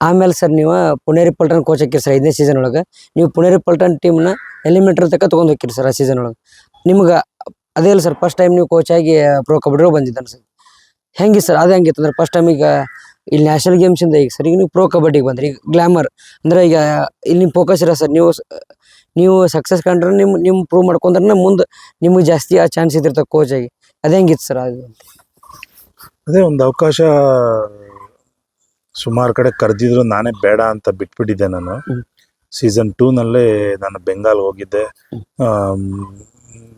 ಆಮೇಲೆ ಸರ್ ನೀವು ಪುಣೇರಿ ಪಲ್ಟನ್ ಕೋಚ್ ಹಾಕಿರಿ ಸರ್ 5ನೇ ಸೀಸನ್ ಒಳಗೆ. ನೀವು ಪುಣೇರಿ ಪಲ್ಟನ್ ಟೀಮ್ನ ಎಲಿಮಿನೇಟರ್ ತನಕ ತೊಗೊಂಡು ಹೋಗಿರಿ ಸರ್ ಆ ಸೀಸನ್ ಒಳಗೆ. ನಿಮ್ಗೆ ಅದೇ ಇಲ್ಲ ಸರ್ ಫಸ್ಟ್ ಟೈಮ್ ನೀವು ಕೋಚ್ ಆಗಿ ಪ್ರೋ ಕಬಡ್ಡಿ ಬಂದಿದ್ದಾನೆ ಸರ್. ಹೆಂಗೆ ಸರ್ ಅದು ಹೆಂಗಿತ್ತು ಅಂದ್ರೆ ಫಸ್ಟ್ ಟೈಮ್ ಈಗ ಇಲ್ಲಿ ನ್ಯಾಷನಲ್ ಗೇಮ್ಸಿಂದ ಈಗ ಸರ್ ಈಗ ನೀವು ಪ್ರೋ ಕಬಡ್ಡಿಗೆ ಬಂದ್ರಿ. ಈಗ ಗ್ಲಾಮರ್ ಅಂದ್ರೆ ಈಗ ಇಲ್ಲಿ ನಿಮ್ಮ ಫೋಕಸ್ ಇರೋ ಸರ್ ನೀವು ಸಕ್ಸಸ್ ಕಂಡ್ರೆ ನಿಮ್ಮ ಪ್ರೂವ್ ಮಾಡ್ಕೊಂಡ್ರೆ ಮುಂದೆ ನಿಮ್ಗೆ ಜಾಸ್ತಿ ಆ ಚಾನ್ಸ್ ಇದ್ದಿರ್ತಾವೆ ಕೋಚ್ ಆಗಿ. ಅದು ಹೆಂಗಿತ್ತು ಸರ್ ಅದು? ಅದೇ ಒಂದು ಅವಕಾಶ ಸುಮಾರು ಕಡೆ ಕರೆದಿದ್ರು, ನಾನೇ ಬೇಡ ಅಂತ ಬಿಟ್ಬಿಟ್ಟಿದ್ದೆ. ನಾನು ಸೀಸನ್ 2 ನಾನು ಬೆಂಗಾಲ್ ಹೋಗಿದ್ದೆ.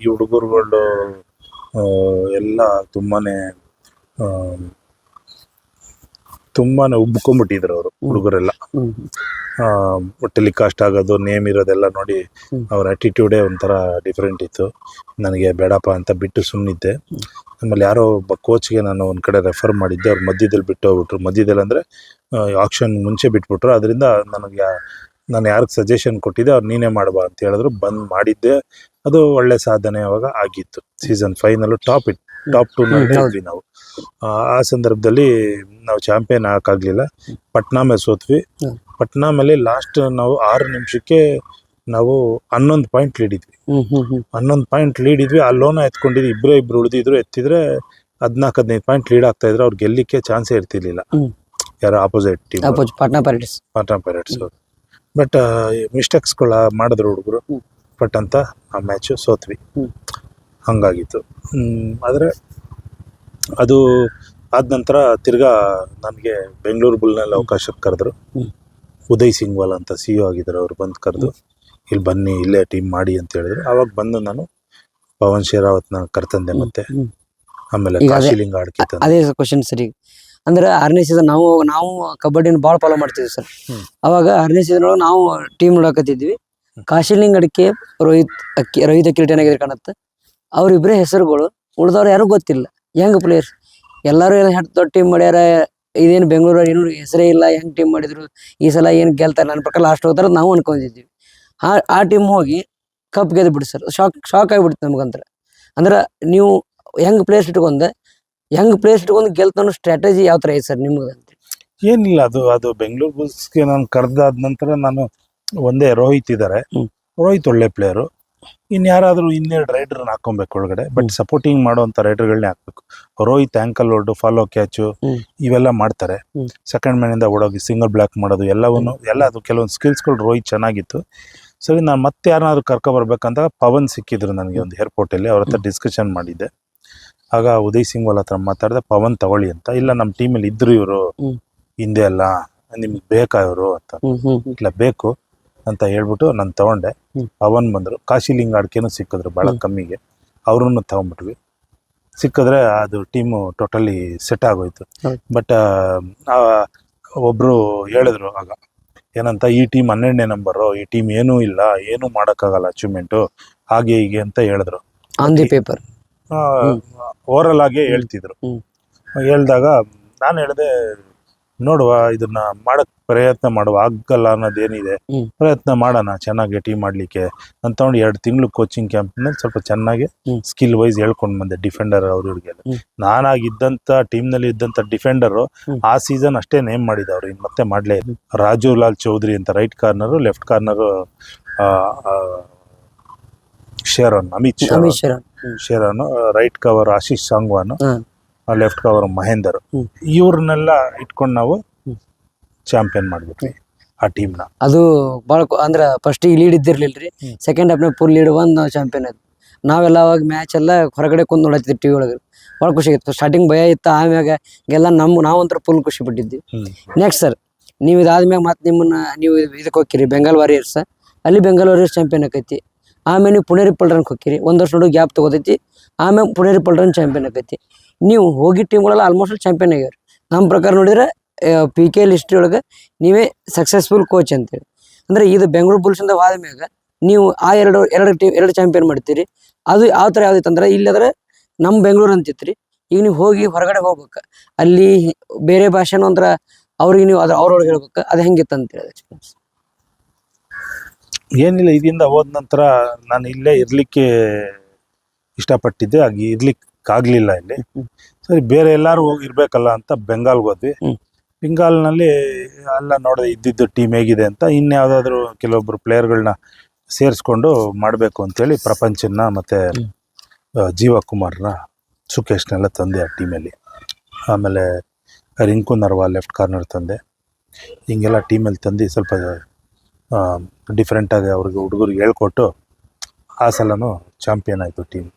ಈ ಹುಡುಗರುಗಳು ಎಲ್ಲ ತುಂಬಾನೇ ಉಬ್ಕೊಂಡ್ಬಿಟ್ಟಿದ್ರು ಅವರು ಹುಡುಗರೆಲ್ಲ. ಟೆಲಿಕಾಸ್ಟ್ ಆಗೋದು, ನೇಮ್ ಇರೋದೆಲ್ಲ ನೋಡಿ ಅವ್ರ ಆಟಿಟ್ಯೂಡೇ ಒಂಥರ ಡಿಫ್ರೆಂಟ್ ಇತ್ತು. ನನಗೆ ಬೇಡಪ್ಪ ಅಂತ ಬಿಟ್ಟು ಸುಮ್ಮನಿದ್ದೆ. ಆಮೇಲೆ ಯಾರೋ ಒಬ್ಬ ಕೋಚ್ಗೆ ನಾನು ಒಂದು ಕಡೆ ರೆಫರ್ ಮಾಡಿದ್ದೆ. ಅವ್ರು ಮಧ್ಯದಲ್ಲಿ ಬಿಟ್ಟು ಹೋಗ್ಬಿಟ್ರು. ಮಧ್ಯದಲ್ಲಿ ಅಂದರೆ ಆಕ್ಷನ್ ಮುಂಚೆ ಬಿಟ್ಬಿಟ್ರು. ಅದರಿಂದ ನಾನು ಯಾರಿಗೆ ಸಜೆಷನ್ ಕೊಟ್ಟಿದ್ದೆ ಅವ್ರು ನೀನೇ ಮಾಡಬಾ ಅಂತ ಹೇಳಿದ್ರು. ಬಂದು ಮಾಡಿದ್ದೆ. ಅದು ಒಳ್ಳೆ ಸಾಧನೆ ಅವಾಗ ಆಗಿತ್ತು. ಸೀಸನ್ 5 ಟಾಪ್ 2 ಇದ್ವಿ ನಾವು. ಆ ಸಂದರ್ಭದಲ್ಲಿ ನಾವು ಚಾಂಪಿಯನ್ ಆಗಕ್ಕಾಗಲಿಲ್ಲ. ಪಟ್ನಾ ಮೇಲೆ ಸೋತ್ವಿ. ಪಟ್ನಾ ಮೇಲೆ ಲಾಸ್ಟ್ ನಾವು 6 ನಿಮಿಷಕ್ಕೆ ನಾವು 11 ಪಾಯಿಂಟ್ ಲೀಡ್ ಇದ್ವಿ. 11 ಪಾಯಿಂಟ್ ಲೀಡ್ ಇದ್ವಿ. ಆ ಲೋನ ಎತ್ಕೊಂಡಿದ್ವಿ. ಇಬ್ರು ಉಳಿದಿದ್ರು. ಎತ್ತಿದ್ರೆ 14-15 ಪಾಯಿಂಟ್ ಲೀಡ್ ಆಗ್ತಾ ಇದ್ರು. ಅವ್ರು ಗೆಲ್ಲಿಕ್ಕೆ ಚಾನ್ಸೇ ಇರ್ತಿರ್ಲಿಲ್ಲ. ಯಾರು opposite team Patna Pirates. But ಮಿಸ್ಟೇಕ್ಸ್ಗಳ ಮಾಡಿದ್ರು ಹುಡುಗರು. ಬಟ್ ಅಂತ ಆ ಮ್ಯಾಚು ಸೋತ್ವಿ. ಹಂಗಾಗಿತ್ತು. ಆದರೆ ಅದು ಆದ ನಂತರ ತಿರ್ಗಾ ನನಗೆ ಬೆಂಗಳೂರು ಬುಲ್ನಲ್ಲಿ ಅವಕಾಶಕ್ಕೆ ಕರೆದ್ರು. ಉದಯ್ ಸಿಂಗ್ವಾಲ್ ಅಂತ CEO ಆಗಿದ್ರು. ಅವ್ರು ಬಂದು ಕರೆದು ಇಲ್ಲಿ ಬನ್ನಿ, ಇಲ್ಲೇ ಟೀಮ್ ಮಾಡಿ ಅಂತ ಹೇಳಿದ್ರು. ಆವಾಗ ಬಂದು ನಾನು ಪವನ್ ಶೇರಾವತ್ನ ಕರ್ತಂದೆ. ಮತ್ತೆ ಆಮೇಲೆ ಕಾಶಿಲಿಂಗ ಆಡ್ಕೆ ತಂದೆ. ಅದೇ ಕ್ವಶನ್ ಸರಿ. ಅಂದ್ರೆ 6ನೇ ಸೀಸನ್ ನಾವು ಕಬಡ್ಡಿನ ಭಾಳ ಫಾಲೋ ಮಾಡ್ತಿದ್ವಿ ಸರ್. ಅವಾಗ 6ನೇ ಸೀಸನ್ ಒಳಗೆ ನಾವು ಟೀಮ್ ನೋಡಕತ್ತಿದ್ವಿ. ಕಾಶಿಲಿಂಗ್ ಅಡಿಕೆ, ರೋಹಿತ್ ಕಿರೀಟನಾಗಿದ್ರೆ ಕಾಣುತ್ತೆ. ಅವ್ರಿಬ್ರೇ ಹೆಸರುಗಳು. ಉಳಿದವ್ರು ಯಾರು ಗೊತ್ತಿಲ್ಲ. ಯಂಗ್ ಪ್ಲೇಯರ್ಸ್ ಎಲ್ಲರೂ ದೊಡ್ಡ ಟೀಮ್ ಮಾಡ್ಯಾರ. ಇದೇನು ಬೆಂಗಳೂರು ಏನು ಹೆಸರೇ ಇಲ್ಲ. ಹೆಂಗ್ ಟೀಮ್ ಮಾಡಿದ್ರು ಈ ಸಲ ಏನು ಗೆಲ್ತಾರೆ, ನನ್ನ ಪ್ರಕಾರ ಲಾಸ್ಟ್ ಹೋಗ್ತಾರೆ ನಾವು ಅನ್ಕೊಂಡಿದ್ವಿ. ಆ ಟೀಮ್ ಹೋಗಿ ಕಪ್ ಗೆದ್ದು ಬಿಡಿ ಸರ್. ಶಾಕ್ ಆಗಿಬಿಡ್ತು ನಮ್ಗಂದ್ರೆ. ಅಂದ್ರೆ ನೀವು ಹೆಂಗ್ ಪ್ಲೇಯರ್ಸ್ ಇಟ್ಕೊಂಡು ಗೆಲ್ತಾನೋ ಸ್ಟ್ರಾಟಜಿ ಯಾವ ಥರ ಐತೆ ಸರ್ ನಿಮ್ಗೆ ಅಂತ? ಏನಿಲ್ಲ, ಅದು ಬೆಂಗಳೂರು ಬುಲ್ಸ್ಗೆ ನಾನು ಕರೆದಾದ ನಂತರ ನಾನು ಒಂದೇ ರೋಹಿತ್ ಇದ್ದಾರೆ. ರೋಹಿತ್ ಒಳ್ಳೆ ಪ್ಲೇಯರು. ಇನ್ಯಾರಾದ್ರೂ 2 ರೈಡರ್ನ ಹಾಕೊಬೇಕು ಒಳಗಡೆ. ಬಟ್ ಸಪೋರ್ಟಿಂಗ್ ಮಾಡುವಂಥ ರೈಡರ್ಗಳನ್ನೇ ಹಾಕ್ಬೇಕು. Rohit ankle hold, follow catch ಇವೆಲ್ಲ ಮಾಡ್ತಾರೆ. ಸೆಕೆಂಡ್ ಮ್ಯಾನಿಂದ ಓಡೋಗಿ ಸಿಂಗಲ್ ಬ್ಲಾಕ್ ಮಾಡೋದು ಎಲ್ಲ ಅದು ಕೆಲವೊಂದು ಸ್ಕಿಲ್ಸ್ಗಳು ರೋಹಿತ್ ಚೆನ್ನಾಗಿತ್ತು. ಸರಿ, ನಾನು ಮತ್ತೆ ಯಾರನ್ನಾದ್ರೂ ಕರ್ಕೊಬರ್ಬೇಕಂತ ಪವನ್ ಸಿಕ್ಕಿದ್ರು ನನಗೆ ಒಂದು ಏರ್ಪೋರ್ಟಲ್ಲಿ. ಅವ್ರ ಹತ್ರ ಡಿಸ್ಕಷನ್ ಮಾಡಿದ್ದೆ. ಆಗ ಉದಯ್ ಸಿಂಗ್ವಾಲ್ ಹತ್ರ ಮಾತಾಡಿದೆ, ಪವನ್ ತಗೊಳ್ಳಿ ಅಂತ. ಇಲ್ಲ, ನಮ್ಮ ಟೀಮಲ್ಲಿ ಇದ್ರು ಇವರು ಹಿಂದೆ ಅಲ್ಲ, ನಿಮ್ಗೆ ಬೇಕಾ ಇವರು ಅಂತ. ಇಲ್ಲ, ಬೇಕು ಅಂತ ಹೇಳ್ಬಿಟ್ಟು ನಾನು ತಗೊಂಡೆ. ಪವನ್ ಬಂದರು. ಕಾಶಿಲಿಂಗ ಆಡ್ಕೆನೂ ಸಿಕ್ಕಿದ್ರು ಭಾಳ ಕಮ್ಮಿಗೆ. ಅವ್ರನ್ನು ತಗೊಂಡ್ಬಿಟ್ವಿ. ಸಿಕ್ಕಿದ್ರೆ ಅದು ಟೀಮು ಟೋಟಲಿ ಸೆಟ್ ಆಗೋಯ್ತು. ಬಟ್ ಒಬ್ಬರು ಹೇಳಿದ್ರು ಆಗ ಏನಂತ, ಈ ಟೀಮ್ 12ನೇ ನಂಬರು, ಈ ಟೀಮ್ ಏನೂ ಇಲ್ಲ, ಏನೂ ಮಾಡೋಕ್ಕಾಗಲ್ಲ ಅಚೀವ್ಮೆಂಟು, ಹಾಗೆ ಹೀಗೆ ಅಂತ ಹೇಳಿದ್ರು. ಆನ್ ದಿ ಪೇಪರ್ ಓವರಲ್ ಆಗೇ ಹೇಳ್ತಿದ್ರು. ಹೇಳ್ದಾಗ ನಾನು ಹೇಳಿದೆ, ನೋಡುವ, ಇದನ್ನ ಮಾಡಕ್ ಪ್ರಯತ್ನ ಮಾಡುವ, ಆಗಲ್ಲ ಅನ್ನೋದೇನಿದೆ, ಪ್ರಯತ್ನ ಮಾಡೋಣ ಚೆನ್ನಾಗಿ ಟೀಮ್ ಮಾಡ್ಲಿಕ್ಕೆ ಅಂತ ತಗೊಂಡು 2 ತಿಂಗಳು ಕೋಚಿಂಗ್ ಕ್ಯಾಂಪ್ನಲ್ಲಿ ಸ್ವಲ್ಪ ಚೆನ್ನಾಗಿ ಸ್ಕಿಲ್ ವೈಸ್ ಹೇಳ್ಕೊಂಡು ಬಂದೆ. ಡಿಫೆಂಡರ್ ಅವ್ರಿಗೆಲ್ಲ ನಾನಾಗಿದ್ದಂಥ ಟೀಮ್ನಲ್ಲಿ ಇದ್ದಂಥ ಡಿಫೆಂಡರು ಆ ಸೀಸನ್ ಅಷ್ಟೇ ನೇಮ್ ಮಾಡಿದವ್ರು. ಇನ್ನು ಮತ್ತೆ ಮಾಡಲೇ ಇಲ್ಲ. ರಾಜು ಲಾಲ್ ಚೌಧರಿ ಅಂತ right corner, left corner Amit Sheran, right cover Ashish Sangwan, left cover Mahender. ಇವ್ರನ್ನೆಲ್ಲ ಇಟ್ಕೊಂಡು ನಾವು ಚಾಂಪಿಯನ್ ಮಾಡ್ಬಿಟ್ವಿ ಆ ಟೀಮ್ನ. ಅದು ಭಾಳ ಅಂದ್ರೆ ಫಸ್ಟ್ ಲೀಡ್ ಇದ್ದಿರ್ಲಿಲ್ರಿ. ಸೆಕೆಂಡ್ ಹಾಫ್ನಾಗ ಫುಲ್ ಲೀಡ್ ಬಂದು ನಾವೆಲ್ಲ ನಾವೆಲ್ಲ ಅವಾಗ ಮ್ಯಾಚ್ ಎಲ್ಲ ಹೊರಗಡೆ ಕುಂದು ನೋಡತ್ತಿದ್ವಿ ಟಿವಿ ಒಳಗೆ. ಭಾಳ ಖುಷಿ ಆಗಿತ್ತು. ಸ್ಟಾರ್ಟಿಂಗ್ ಭಯ ಇತ್ತು, ಆಮ್ಯಾಗ ಎಲ್ಲ ನಾವಂತರ ಫುಲ್ ಖುಷಿ ಪಟ್ಟಿದ್ವಿ. ನೆಕ್ಸ್ಟ್ ಸರ್, ನೀವು ಇದಾದ್ಮ್ಯಾಗ ಮತ್ತೆ ನೀವು ಇದಕ್ಕೆ ಹೋಗ್ತೀರಿ ಬೆಂಗಾಲ್ ವಾರಿಯರ್ಸ್. ಅಲ್ಲಿ ಬೆಂಗಾಲ್ ವಾರಿಯರ್ಸ್ ಚಾಂಪಿಯನ್ ಆಕೈತಿ. ಆಮೇಲೆ ನೀವು ಪುಣೇರಿ ಪಲ್ಟನ್ಗೆ ಹೋಗ್ತೀರಿ. 1 ವರ್ಷ ನೋಡು ಗ್ಯಾಪ್ ತಗೋತೈತಿ. ಆಮೇಲೆ ಪುಣೇರಿ ಪಲ್ಟನ್ ಚಾಂಪಿಯನ್ ಆಕೈತಿ. ನೀವು ಹೋಗಿ ಟೀಮ್ಗಳೆಲ್ಲ ಆಲ್ಮೋಸ್ಟ್ ಚಾಂಪಿಯನ್ ಆಗ್ಯಾವ್ರಿ. ನಮ್ಮ ಪ್ರಕಾರ ನೋಡಿದ್ರೆ PKL ಹಿಸ್ಟ್ರಿ ಒಳಗೆ ನೀವೇ ಸಕ್ಸಸ್ಫುಲ್ ಕೋಚ್ ಅಂತೇಳಿ. ಅಂದರೆ ಇದು ಬೆಂಗಳೂರು ಬುಲ್ಸಿಂದ ಹೋದ ಮ್ಯಾಗ ನೀವು ಆ ಎರಡು ಚಾಂಪಿಯನ್ ಮಾಡ್ತೀರಿ. ಅದು ಯಾವ ಥರ ಯಾವ್ದಿತ್ತು ಅಂದ್ರೆ, ಇಲ್ಲದ್ರೆ ನಮ್ಮ ಬೆಂಗಳೂರು ಅಂತಿತ್ತು. ಈಗ ನೀವು ಹೋಗಿ ಹೊರಗಡೆ ಹೋಗ್ಬೇಕು, ಅಲ್ಲಿ ಬೇರೆ ಭಾಷೆನೂ ಅಂದ್ರೆ ಅವ್ರಿಗೆ ನೀವು ಅವ್ರೊಳಗೆ ಹೇಳ್ಬೇಕು. ಅದು ಹೆಂಗಿತ್ತು ಅಂತೇಳಿ ಎಕ್ಸ್ಪೀರಿಯನ್ಸ್? ಏನಿಲ್ಲ, ಇದರಿಂದ ಹೋದ ನಂತರ ನಾನು ಇಲ್ಲೇ ಇರಲಿಕ್ಕೆ ಇಷ್ಟಪಟ್ಟಿದ್ದೆ. ಇರ್ಲಿಕ್ಕೆ ಆಗಲಿಲ್ಲ ಇಲ್ಲಿ. ಸರಿ, ಬೇರೆ ಎಲ್ಲರೂ ಹೋಗಿರ್ಬೇಕಲ್ಲ ಅಂತ ಬೆಂಗಾಲ್ಗೆ ಹೋದ್ವಿ. ಬೆಂಗಾಲ್ನಲ್ಲಿ ಎಲ್ಲ ನೋಡಿದೆ ಇದ್ದಿದ್ದು ಟೀಮ್ ಹೇಗಿದೆ ಅಂತ ಇನ್ಯಾವುದಾದ್ರೂ ಕೆಲವೊಬ್ರು ಪ್ಲೇಯರ್ಗಳನ್ನ ಸೇರಿಸ್ಕೊಂಡು ಮಾಡಬೇಕು ಅಂತೇಳಿ ಪ್ರಪಂಚನ ಮತ್ತು ಜೀವ ಕುಮಾರ್ನ ಸುಖೇಶ್ನೆಲ್ಲ ತಂದೆ ಆ ಟೀಮಲ್ಲಿ. ಆಮೇಲೆ ರಿಂಕು ನರ್ವಾ ಲೆಫ್ಟ್ ಕಾರ್ನರ್ ತಂದೆ. ಹಿಂಗೆಲ್ಲ ಟೀಮಲ್ಲಿ ತಂದು ಸ್ವಲ್ಪ ಡಿಫ್ರೆಂಟಾಗಿ ಅವ್ರಿಗೆ ಹುಡುಗರಿಗೆ ಹೇಳ್ಕೊಟ್ಟು ಆ ಸಲನೂ ಚಾಂಪಿಯನ್ ಆಯಿತು ಟೀಮ್.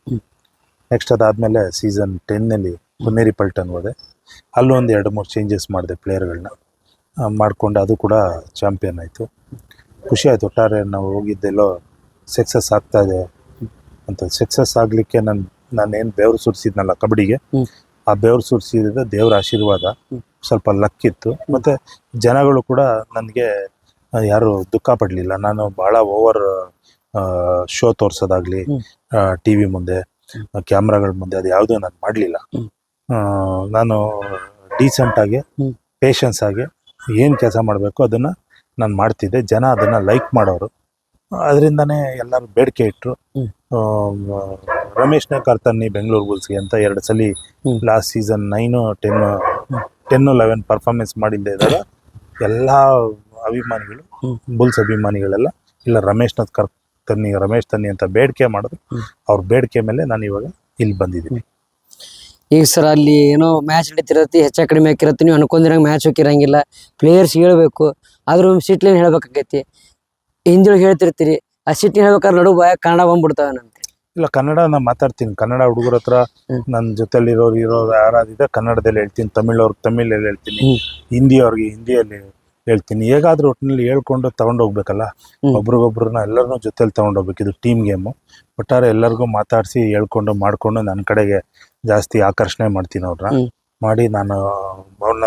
ನೆಕ್ಸ್ಟ್ ಅದಾದಮೇಲೆ ಸೀಸನ್ 10ನಲ್ಲಿ ಪುನೇರಿ ಪಲ್ಟನ್ ಹೋದೆ. ಅಲ್ಲೂ ಒಂದು 2-3 ಚೇಂಜಸ್ ಮಾಡಿದೆ ಪ್ಲೇಯರ್ಗಳನ್ನ ಮಾಡಿಕೊಂಡು ಅದು ಕೂಡ ಚಾಂಪಿಯನ್ ಆಯಿತು. ಖುಷಿ ಆಯಿತು. ಒಟ್ಟಾರೆ ನಾವು ಹೋಗಿದ್ದೆಲ್ಲೋ ಸಕ್ಸಸ್ ಆಗ್ತಾಯಿದೆ ಅಂತ. ಸಕ್ಸಸ್ ಆಗಲಿಕ್ಕೆ ನಾನೇನು ಬೆವರು ಸುರಿಸಿದ್ನಲ್ಲ ಕಬಡ್ಡಿಗೆ, ಆ ಬೆವರು ಸುರಿಸಿದ ದೇವರ ಆಶೀರ್ವಾದ, ಸ್ವಲ್ಪ ಲಕ್ಕಿತ್ತು. ಮತ್ತು ಜನಗಳು ಕೂಡ ನನಗೆ ಯಾರು ದುಃಖ ಪಡಲಿಲ್ಲ. ನಾನು ಭಾಳ ಓವರ್ ಶೋ ತೋರಿಸೋದಾಗಲಿ ಟಿ ವಿ ಮುಂದೆ ಕ್ಯಾಮ್ರಾಗಳ ಮುಂದೆ ಅದು ಯಾವುದೂ ನಾನು ಮಾಡಲಿಲ್ಲ. ನಾನು ಡೀಸೆಂಟಾಗಿ ಪೇಷನ್ಸ್ ಆಗಿ ಏನು ಕೆಲಸ ಮಾಡಬೇಕು ಅದನ್ನು ನಾನು ಮಾಡ್ತಿದ್ದೆ. ಜನ ಅದನ್ನು ಲೈಕ್ ಮಾಡೋರು. ಅದರಿಂದನೇ ಎಲ್ಲರೂ ಬೇಡಿಕೆ ಇಟ್ಟರು. ರಮೇಶ್ನೇ ಕರ್ತನ್ನಿ ಬೆಂಗಳೂರು ಬುಲ್ಸ್ಗೆ ಅಂತ 2 ಸಲ ಲಾಸ್ಟ್ ಸೀಸನ್ 9, 10, 11 ಪರ್ಫಾರ್ಮೆನ್ಸ್ ಮಾಡಿದ್ದೆ ಇದ್ದಾಗ ಎಲ್ಲ ಅಭಿಮಾನಿಗಳು, ಬುಲ್ಸ್ ಅಭಿಮಾನಿಗಳೆಲ್ಲ ಇಲ್ಲ ರಮೇಶ್ ತನ್ನಿ ಅಂತ ಬೇಡಿಕೆ ಮಾಡಿದ್ರು. ಅವ್ರ ಬೇಡಿಕೆ ಮೇಲೆ ನಾನು ಇವಾಗ ಇಲ್ಲಿ ಬಂದಿದ್ದೀನಿ. ಈಗ ಸರ್ ಅಲ್ಲಿ ಏನೋ ಮ್ಯಾಚ್ ನಡೀತಿರತ್ತಿ, ಹೆಚ್ಚ ಕಡಿಮೆ ಹಾಕಿರತ್ತಿ, ನೀವು ಅನ್ಕೊಂಡಿರಂಗೆ ಮ್ಯಾಚ್ ಹೋಗಿರಂಗಿಲ್ಲ, ಪ್ಲೇಯರ್ಸ್ ಹೇಳ್ಬೇಕು, ಆದ್ರೂ ಸಿಟ್ಲೇನು ಹೇಳ್ಬೇಕಾಗೈತಿ, ಹಿಂದಿಯೊಳಗೆ ಹೇಳ್ತಿರ್ತೀರಿ, ಆ ಸಿಟ್ಟಿನ ಹೇಳ್ಬೇಕಾದ್ರೆ ನಡು ಬಾಯ ಕನ್ನಡ ಬಂದ್ಬಿಡ್ತಾವನಂತೆ. ಇಲ್ಲ, ಕನ್ನಡ ನಾನು ಮಾತಾಡ್ತೀನಿ. ಕನ್ನಡ ಹುಡುಗರ ಹತ್ರ ನನ್ನ ಜೊತೆಲಿರೋರು ಯಾರಾದಿದೆ ಕನ್ನಡದಲ್ಲಿ ಹೇಳ್ತೀನಿ, ತಮಿಳವ್ರಿಗೆ ತಮಿಳಲ್ಲಿ ಹೇಳ್ತೀನಿ, ಹಿಂದಿಯವ್ರಿಗೆ ಹಿಂದಿಯಲ್ಲಿ ಹೇಳ್ತೀನಿ. ಹೇಗಾದ್ರೂ ಒಟ್ಟಿನಲ್ಲಿ ಹೇಳ್ಕೊಂಡು ತಗೊಂಡೋಗ್ಬೇಕಲ್ಲ, ಒಬ್ರಿಗೊಬ್ರನ್ನ ಎಲ್ಲರನ್ನೂ ಜೊತೆಲಿ ತಗೊಂಡೋಗ್ಬೇಕು. ಇದು ಟೀಮ್ ಗೇಮು. ಒಟ್ಟಾರೆ ಎಲ್ಲರಿಗೂ ಮಾತಾಡಿಸಿ ಹೇಳ್ಕೊಂಡು ಮಾಡಿಕೊಂಡು ನನ್ನ ಕಡೆಗೆ ಜಾಸ್ತಿ ಆಕರ್ಷಣೆ ಮಾಡ್ತೀನಿ ಅವ್ರನ್ನ. ಮಾಡಿ ನಾನು ಅವ್ರನ್ನ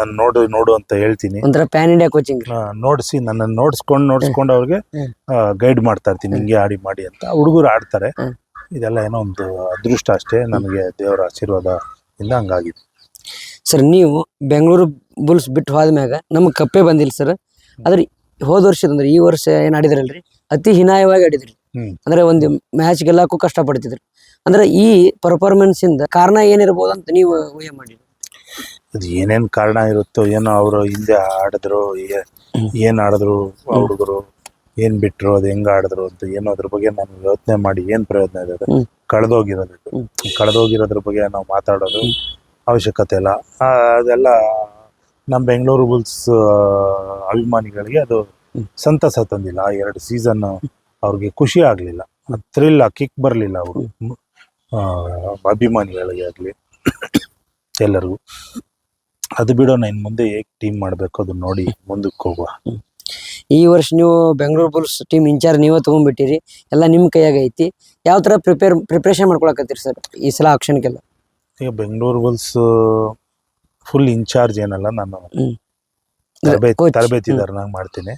ನೋಡು ಅಂತ ಹೇಳ್ತೀನಿ. ಒಂಥರ ಪ್ಯಾನ್ ಇಂಡಿಯಾ ಕೋಚಿಂಗ್ ನೋಡಿಸಿ ನನ್ನನ್ನು ನೋಡ್ಸ್ಕೊಂಡು ಅವ್ರಿಗೆ ಗೈಡ್ ಮಾಡ್ತಾ ಇರ್ತೀನಿ, ಹಿಂಗೆ ಆಡಿ ಮಾಡಿ ಅಂತ. ಹುಡುಗರು ಆಡ್ತಾರೆ. ಇದೆಲ್ಲ ಏನೋ ಒಂದು ಅದೃಷ್ಟ ಅಷ್ಟೇ, ನನಗೆ ದೇವರ ಆಶೀರ್ವಾದ ಇಂದ ಹಂಗಾಗಿದೆ. ಸರ್ ನೀವು ಬೆಂಗಳೂರು ಬುಲ್ಸ್ ಬಿಟ್ಟು ಹೋದ್ಮ್ಯಾಗ ನಮ್ಗೆ ಕಪ್ಪೇ ಬಂದಿಲ್ಲ ಸರ್. ಆದ್ರೆ ಹೋದ ವರ್ಷದ ಅಂದ್ರೆ ಈ ವರ್ಷ ಏನು ಆಡಿದ್ರಲ್ರಿ, ಅತಿ ಹೀನಾಯವಾಗಿ ಆಡಿದ್ರಿ. ಅಂದ್ರೆ ಒಂದು ಮ್ಯಾಚ್ ಗೆಲ್ಲಕ್ಕೂ ಕಷ್ಟಪಡ್ತಿದ್ರು. ಅಂದ್ರೆ ಈ ಪರ್ಫಾರ್ಮೆನ್ಸ್ ಇಂದ ಕಾರಣ ಏನಿರ್ಬೋದು ಅಂತ ನೀವು ಊಹೆ ಮಾಡಿ? ಅದು ಏನೇನು ಕಾರಣ ಇರುತ್ತೋ ಏನೋ, ಅವರು ಹಿಂದೆ ಆಡಿದ್ರು, ಏನು ಆಡಿದ್ರು ಹುಡುಗರು, ಏನು ಬಿಟ್ಟರು, ಅದು ಹೆಂಗೆ ಆಡಿದ್ರು ಅಂತ ಏನೋ ಅದ್ರ ಬಗ್ಗೆ ನಾನು ಯೋಚನೆ ಮಾಡಿ ಏನು ಪ್ರಯೋಜನ ಇದೆ? ಕಳೆದೋಗಿರೋದ್ರ ಬಗ್ಗೆ ನಾವು ಮಾತಾಡೋದು ಅವಶ್ಯಕತೆ ಇಲ್ಲ. ಅದೆಲ್ಲ ನಮ್ಮ ಬೆಂಗಳೂರು ಬುಲ್ಸ್ ಅಭಿಮಾನಿಗಳಿಗೆ ಅದು ಸಂತಸ ತಂದಿಲ್ಲ. ಆ 2 ಸೀಸನ್ ಅವ್ರಿಗೆ ಖುಷಿ ಆಗಲಿಲ್ಲ, ಥ್ರಿಲ್ ಕಿಕ್ ಬರಲಿಲ್ಲ ಅವರು ಅಭಿಮಾನಿಗಳಿಗೆ ಆಗಲಿ ಎಲ್ಲರಿಗೂ. ಅದು ಬಿಡೋಣ, ಇನ್ನು ಮುಂದೆ ಹೇಗೆ ಟೀಮ್ ಮಾಡಬೇಕು ಅದನ್ನ ನೋಡಿ ಮುಂದಕ್ಕೆ ಹೋಗುವ. ಈ ವರ್ಷ ನೀವು ಬೆಂಗಳೂರು ಬುಲ್ಸ್ ಟೀಮ್ ಇನ್ಚಾರ್ಜ್ ನೀವೇ ತೊಗೊಂಡ್ಬಿಟ್ಟಿರಿ, ಎಲ್ಲ ನಿಮ್ಮ ಕೈಯಾಗ ಐತಿ. ಯಾವ ಥರ ಪ್ರಿಪ್ರೇಷನ್ ಮಾಡ್ಕೊಳಕತ್ತೀರಿ ಸರ್ ಈ ಸಲ ಆಕ್ಷನ್ಗೆಲ್ಲ? ಈಗ ಬೆಂಗಳೂರು ಬುಲ್ಸ್ ಫುಲ್ ಇನ್ಚಾರ್ಜ್ ಏನಲ್ಲ, ನಾನು ತರಬೇತಿದಾರನಾಗಿ ಮಾಡ್ತೀನಿ.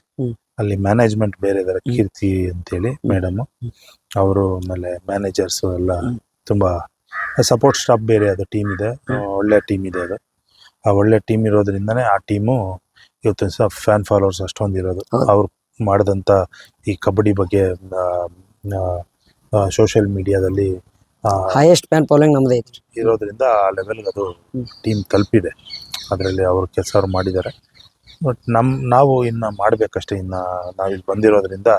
ಅಲ್ಲಿ ಮ್ಯಾನೇಜ್ಮೆಂಟ್ ಬೇರೆ ಇದ್ದಾರೆ, ಕೀರ್ತಿ ಅಂತೇಳಿ ಮೇಡಮ್ ಅವರು, ಆಮೇಲೆ ಮ್ಯಾನೇಜರ್ಸು ಎಲ್ಲ ತುಂಬ ಸಪೋರ್ಟ್ ಸ್ಟಾಫ್ ಬೇರೆ. ಅದು ಟೀಮ್ ಇದೆ, ಒಳ್ಳೆ ಟೀಮ್ ಇದೆ. ಅದು ಆ ಒಳ್ಳೆ ಟೀಮ್ ಇರೋದ್ರಿಂದನೇ ಆ ಟೀಮು ಇವತ್ತು ಸಹ ಫ್ಯಾನ್ ಫಾಲೋವರ್ಸ್ ಅಷ್ಟೊಂದು ಇರೋದು. ಅವ್ರು ಮಾಡಿದಂಥ ಈ ಕಬಡ್ಡಿ ಬಗ್ಗೆ ಸೋಷಿಯಲ್ ಮೀಡಿಯಾದಲ್ಲಿ ಹೈಯೆಸ್ಟ್ ಫ್ಯಾನ್ ಫಾಲೋಯಿಂಗ್ ನಮ್ಮದೇ ಐತಿ ಇರೋದ್ರಿಂದ ಆ ಲೆವೆಲ್ಗೆ ಅದು ಟೀಮ್ ತಲುಪಿದೆ. ಅದರಲ್ಲಿ ಅವ್ರ ಕೆಲಸ ಅವ್ರು ಮಾಡಿದ್ದಾರೆ. ಬಟ್ ನಾವು ಇನ್ನು ಮಾಡಬೇಕಷ್ಟೇ. ಇನ್ನು ನಾವಿಲ್ಲಿ ಬಂದಿರೋದ್ರಿಂದ